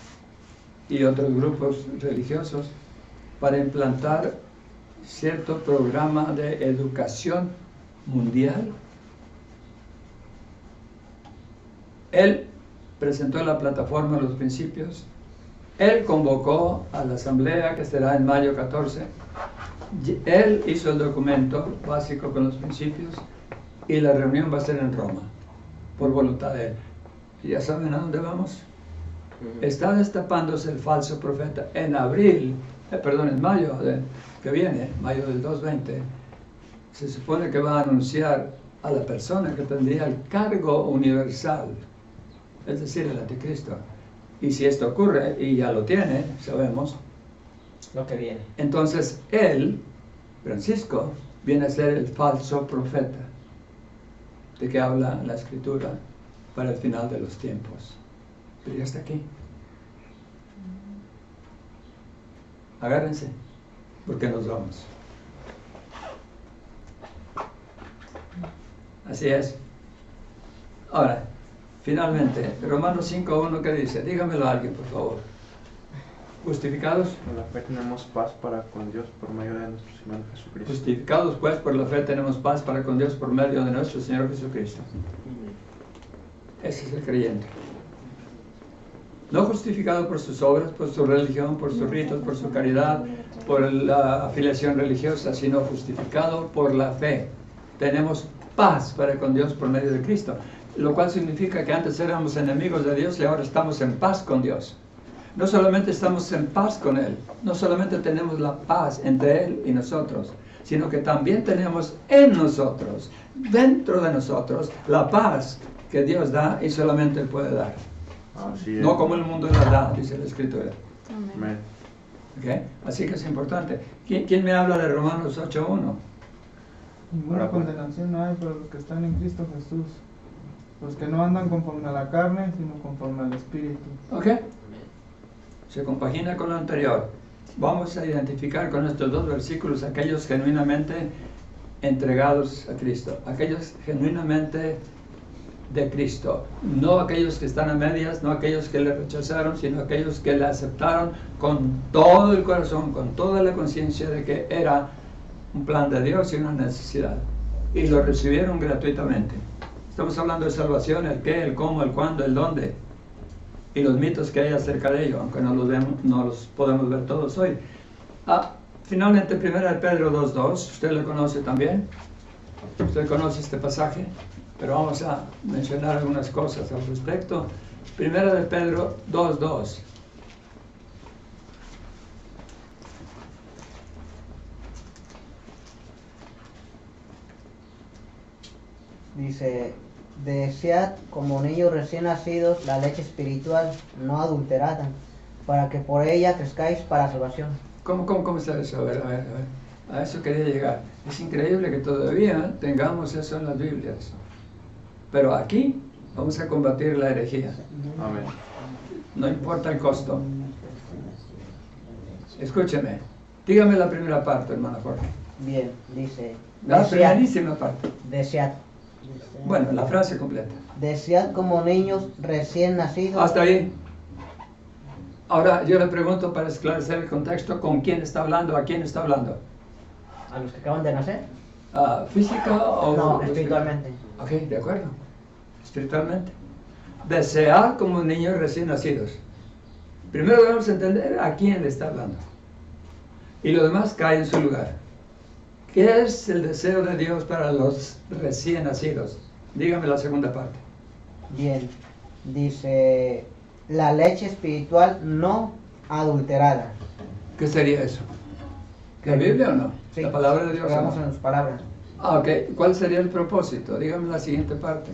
Speaker 1: y otros grupos religiosos para implantar cierto programa de educación mundial. Él presentó la plataforma, los principios. Él convocó a la asamblea que será en mayo 14. Él hizo el documento básico con los principios y la reunión va a ser en Roma, por voluntad de él. ¿Y ya saben a dónde vamos? Está destapándose el falso profeta. En en mayo que viene, mayo del 2020, se supone que va a anunciar a la persona que tendría el cargo universal, es decir, el anticristo. Y si esto ocurre, y ya lo tiene, sabemos,
Speaker 2: Lo que viene.
Speaker 1: entonces él, Francisco, viene a ser el falso profeta de que habla la Escritura para el final de los tiempos. Pero ya está aquí. Agárrense, porque nos vamos. Así es. Ahora, finalmente, Romanos 5:1, ¿qué dice? Dígamelo a alguien, por favor. ¿Justificados?
Speaker 3: Por la fe tenemos paz para con Dios por medio de nuestro Señor Jesucristo.
Speaker 1: Justificados pues por la fe tenemos paz para con Dios por medio de nuestro Señor Jesucristo. Ese es el creyente. No justificado por sus obras, por su religión, por sus ritos, por su caridad, por la afiliación religiosa, sino justificado por la fe. Tenemos paz para con Dios por medio de Cristo, lo cual significa que antes éramos enemigos de Dios y ahora estamos en paz con Dios. No solamente estamos en paz con Él, no solamente tenemos la paz entre Él y nosotros, sino que también tenemos en nosotros, dentro de nosotros, la paz que Dios da y solamente Él puede dar.
Speaker 3: Así es.
Speaker 1: No como el mundo la da, dice la Escritura.
Speaker 3: Amén.
Speaker 1: ¿Okay? Así que es importante. ¿Quién me habla de Romanos 8:1?
Speaker 6: Ninguna
Speaker 3: Ahora, pues.
Speaker 6: condenación no hay para los que están en Cristo Jesús. Los que no andan conforme a la carne, sino conforme al Espíritu.
Speaker 1: ¿Ok? Se compagina con lo anterior. Vamos a identificar con estos dos versículos aquellos genuinamente entregados a Cristo, aquellos genuinamente de Cristo, no aquellos que están a medias, no aquellos que le rechazaron, sino aquellos que le aceptaron con todo el corazón, con toda la conciencia de que era un plan de Dios y una necesidad, y lo recibieron gratuitamente. Estamos hablando de salvación, el qué, el cómo, el cuándo, el dónde, y los mitos que hay acerca de ello, aunque no los podemos ver todos hoy. Finalmente, 1 Pedro 2:2, usted lo conoce también, usted conoce este pasaje, pero vamos a mencionar algunas cosas al respecto. 1 Pedro 2:2.
Speaker 2: Dice, desead como niños recién nacidos la leche espiritual no adulterada, para que por ella crezcáis para salvación.
Speaker 1: ¿Cómo está eso? A ver. A eso quería llegar. Es increíble que todavía tengamos eso en las Biblias. Pero aquí vamos a combatir la herejía.
Speaker 3: Amén.
Speaker 1: No importa el costo. Escúcheme. Dígame la primera parte, hermano Jorge.
Speaker 2: Bien, dice,
Speaker 1: La
Speaker 2: desead,
Speaker 1: primerísima parte.
Speaker 2: desead,
Speaker 1: Bueno, la frase completa.
Speaker 2: desead como niños recién nacidos.
Speaker 1: Hasta ahí. Ahora yo le pregunto para esclarecer el contexto, ¿con quién está hablando? ¿A quién está hablando?
Speaker 2: A los que acaban de nacer.
Speaker 1: ¿Física o...?
Speaker 2: No, espiritualmente.
Speaker 1: Ok, de acuerdo. Espiritualmente. Desear como niños recién nacidos. Primero debemos entender a quién le está hablando. Y lo demás cae en su lugar. ¿Qué es el deseo de Dios para los recién nacidos? Dígame la segunda parte.
Speaker 2: Bien, dice, la leche espiritual no adulterada.
Speaker 1: ¿Qué sería eso? ¿La Biblia o no?
Speaker 2: Sí,
Speaker 1: ¿La palabra de Dios o
Speaker 2: Vamos
Speaker 1: no?
Speaker 2: en sus palabras.
Speaker 1: Ok. ¿Cuál sería el propósito? Dígame la siguiente parte.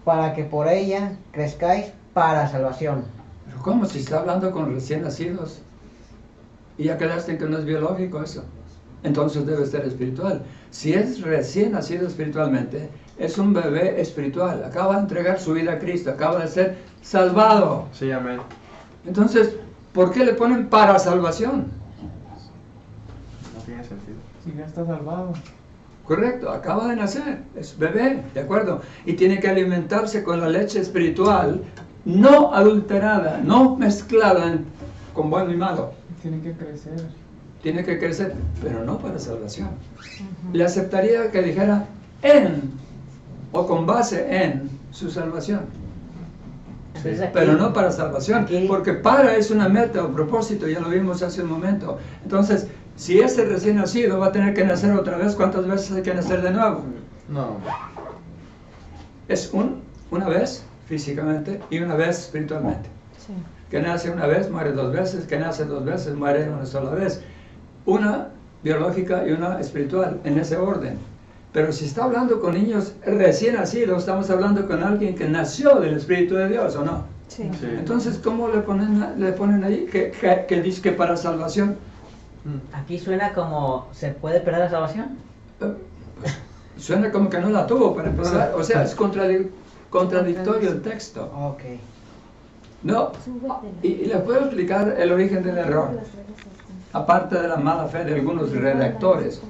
Speaker 2: Para que por ella crezcáis para salvación.
Speaker 1: ¿Pero cómo? Si está hablando con recién nacidos. Y ya quedaste en que no es biológico eso. Entonces debe ser espiritual. Si es recién nacido espiritualmente, es un bebé espiritual. Acaba de entregar su vida a Cristo. Acaba de ser salvado.
Speaker 3: Sí, amén.
Speaker 1: Entonces, ¿por qué le ponen para salvación?
Speaker 3: No tiene sentido.
Speaker 6: Si ya está salvado.
Speaker 1: Correcto, acaba de nacer, es bebé, ¿de acuerdo? Y tiene que alimentarse con la leche espiritual, no adulterada, no mezclada con bueno y malo.
Speaker 6: Tiene que crecer.
Speaker 1: Tiene que crecer, pero no para salvación. Le aceptaría que dijera en o con base en su salvación,
Speaker 2: Entonces aquí-
Speaker 1: pero no para salvación,
Speaker 2: aquí-
Speaker 1: porque para es una meta o propósito, ya lo vimos hace un momento. Entonces, si ese recién nacido va a tener que nacer otra vez, ¿cuántas veces hay que nacer de nuevo?
Speaker 3: No.
Speaker 1: Es una vez físicamente y una vez espiritualmente. Que nace una vez, muere dos veces, que nace dos veces, muere una sola vez. Una biológica y una espiritual, en ese orden. Pero si está hablando con niños recién nacidos, estamos hablando con alguien que nació del Espíritu de Dios, ¿o no?
Speaker 5: Sí.
Speaker 3: Sí.
Speaker 1: Entonces, ¿cómo le ponen ahí que dice que para salvación?
Speaker 2: Aquí suena como, ¿se puede perder la salvación?
Speaker 1: Suena como que no la tuvo para empezar. O sea, es contradictorio el texto.
Speaker 2: Ok.
Speaker 1: No, y les puedo explicar el origen del error, aparte de la mala fe de algunos redactores.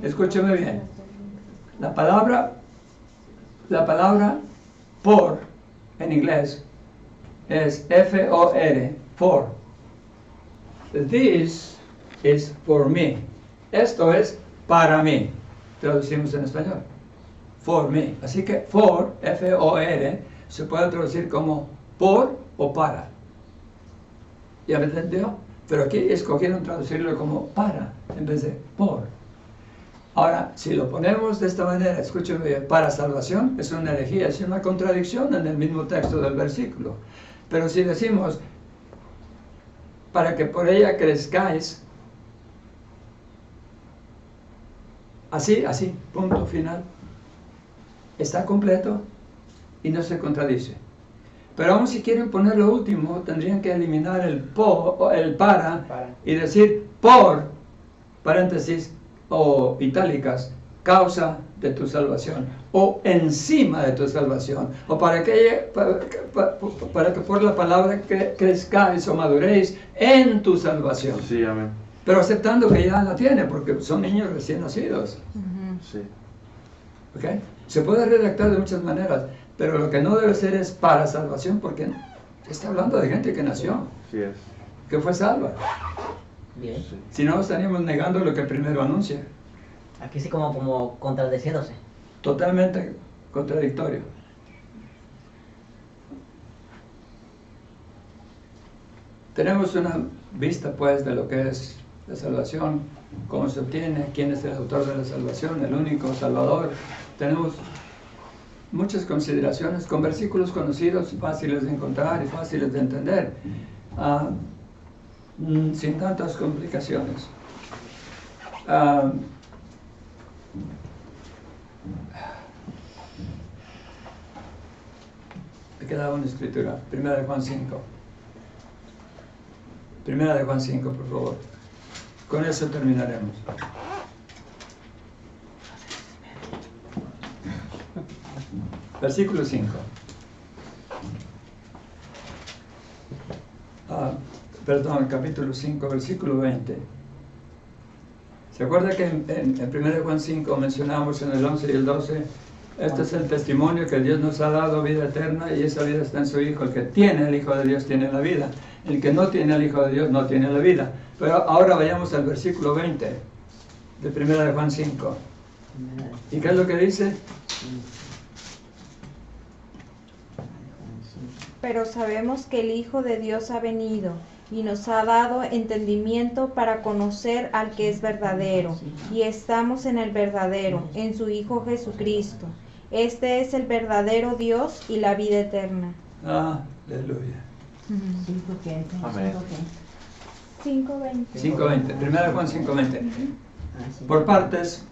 Speaker 1: Escúcheme bien. La palabra por en inglés es F-O-R, for. This is for me. Esto es para mí. Traducimos en español. For me. Así que for, F-O-R, se puede traducir como por o para. ¿Ya me entendió? Pero aquí escogieron traducirlo como para en vez de por. Ahora, si lo ponemos de esta manera, escúcheme bien, para salvación, es una herejía, es una contradicción en el mismo texto del versículo. Pero si decimos, para que por ella crezcáis, así, punto final, está completo y no se contradice. Pero aún si quieren poner lo último, tendrían que eliminar el para y decir por, paréntesis o itálicas, causa de tu salvación, o encima de tu salvación, o para que por la palabra crezcáis o maduréis en tu salvación.
Speaker 3: Sí, amén.
Speaker 1: Pero aceptando que ya la tiene, porque son niños recién nacidos.
Speaker 3: Sí.
Speaker 1: ¿Ok? Se puede redactar de muchas maneras, pero lo que no debe ser es para salvación, porque está hablando de gente que nació,
Speaker 3: Sí es.
Speaker 1: que fue salva.
Speaker 2: Bien.
Speaker 3: Sí.
Speaker 1: Si no, estaríamos negando lo que primero anuncia.
Speaker 2: Aquí sí como contradeciéndose.
Speaker 1: Totalmente contradictorio. Tenemos una vista, pues, de lo que es la salvación, cómo se obtiene, quién es el autor de la salvación, el único salvador. Tenemos muchas consideraciones con versículos conocidos, fáciles de encontrar y fáciles de entender, sin tantas complicaciones. Me quedaba una escritura, Primera de Juan 5. Primera de Juan 5, por favor. Con eso terminaremos. Versículo 5. Perdón, capítulo 5, versículo 20. ¿Se acuerda que en 1 Juan 5 mencionamos en el 11 y el 12? Este es el testimonio que Dios nos ha dado, vida eterna, y esa vida está en su Hijo. El que tiene el Hijo de Dios tiene la vida. El que no tiene el Hijo de Dios no tiene la vida. Pero ahora vayamos al versículo 20 de 1 Juan 5. ¿Y qué es lo que dice?
Speaker 5: Pero sabemos que el Hijo de Dios ha venido y nos ha dado entendimiento para conocer al que es verdadero, y estamos en el verdadero, en su Hijo Jesucristo. Este es el verdadero Dios y la vida eterna.
Speaker 1: Aleluya.
Speaker 3: Amén.
Speaker 5: 5:20.
Speaker 1: 5.20, 1 Juan 5.20. Por partes.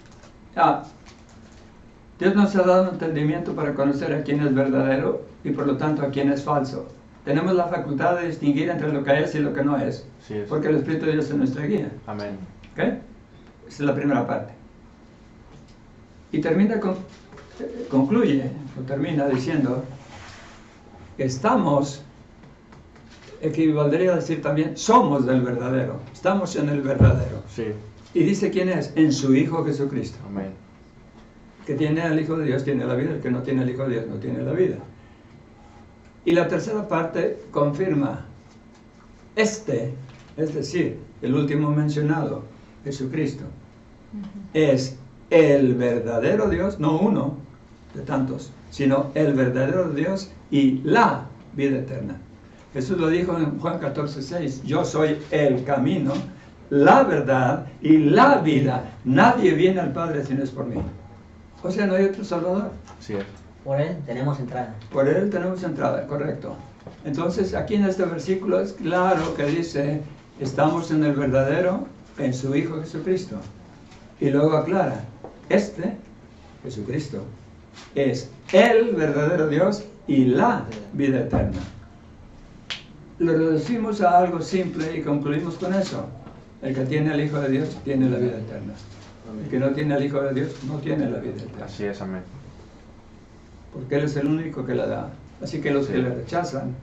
Speaker 1: Dios nos ha dado entendimiento para conocer a quién es verdadero y por lo tanto a quién es falso. Tenemos la facultad de distinguir entre lo que es y lo que no es,
Speaker 3: Sí, es.
Speaker 1: porque el Espíritu de Dios es nuestra guía.
Speaker 3: Amén.
Speaker 1: ¿Ok? Esa es la primera parte. Y concluye diciendo que estamos, equivaldría a decir también, somos del verdadero. Estamos en el verdadero.
Speaker 3: Sí.
Speaker 1: Y dice quién es, en su Hijo Jesucristo.
Speaker 3: Amén.
Speaker 1: Que tiene al Hijo de Dios tiene la vida, el que no tiene al Hijo de Dios no tiene la vida. Y la tercera parte confirma, es decir, el último mencionado, Jesucristo, es el verdadero Dios, no uno de tantos, sino el verdadero Dios y la vida eterna. Jesús lo dijo en Juan 14:6, yo soy el camino, la verdad y la vida. Nadie viene al Padre si no es por mí. O sea, no hay otro Salvador.
Speaker 3: Sí es.
Speaker 2: Por él tenemos entrada.
Speaker 1: Por él tenemos entrada, correcto. Entonces, aquí en este versículo es claro que dice, estamos en el verdadero, en su Hijo Jesucristo. Y luego aclara, Jesucristo, es el verdadero Dios y la vida eterna. Lo reducimos a algo simple y concluimos con eso. El que tiene al Hijo de Dios tiene la vida eterna. El que no tiene al Hijo de Dios no tiene la vida eterna.
Speaker 3: Así es, amén.
Speaker 1: Porque Él es el único que la da. Así que los que le rechazan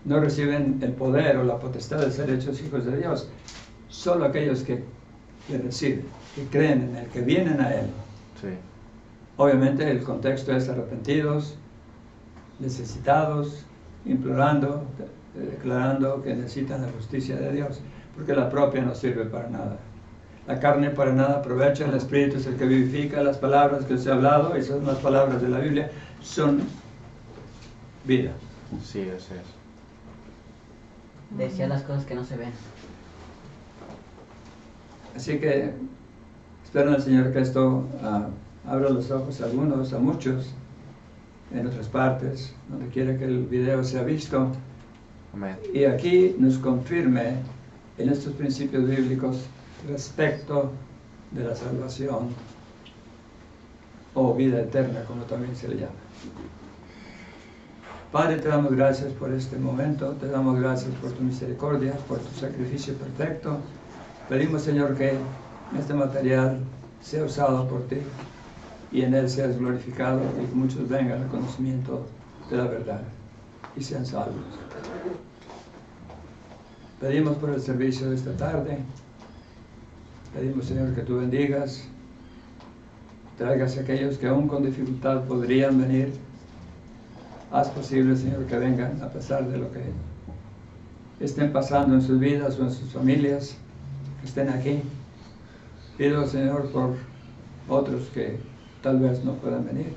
Speaker 1: no reciben el poder o la potestad de ser hechos hijos de Dios. Solo aquellos que le reciben, que creen en Él, que vienen a Él.
Speaker 3: Sí.
Speaker 1: Obviamente el contexto es arrepentidos, necesitados, implorando, declarando que necesitan la justicia de Dios, porque la propia no sirve para nada. La carne para nada aprovecha, el Espíritu es el que vivifica. Las palabras que os he hablado, esas son las palabras de la Biblia, son vida.
Speaker 3: Sí, así es.
Speaker 2: Decía las cosas que no se ven.
Speaker 1: Así que espero en el Señor que esto abra los ojos a algunos, a muchos, en otras partes, donde quiera que el video sea visto.
Speaker 3: Amén.
Speaker 1: Y aquí nos confirme en estos principios bíblicos respecto de la salvación o vida eterna, como también se le llama. Padre, te damos gracias por este momento, te damos gracias por tu misericordia, por tu sacrificio perfecto. Pedimos, Señor, que este material sea usado por ti y en él seas glorificado y que muchos vengan al conocimiento de la verdad y sean salvos. Pedimos por el servicio de esta tarde. Pedimos, Señor, que tú bendigas, traigas a aquellos que aún con dificultad podrían venir. Haz posible, Señor, que vengan a pesar de lo que estén pasando en sus vidas o en sus familias, que estén aquí. Pido, Señor, por otros que tal vez no puedan venir.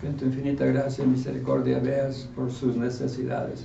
Speaker 1: Que en tu infinita gracia y misericordia veas por sus necesidades.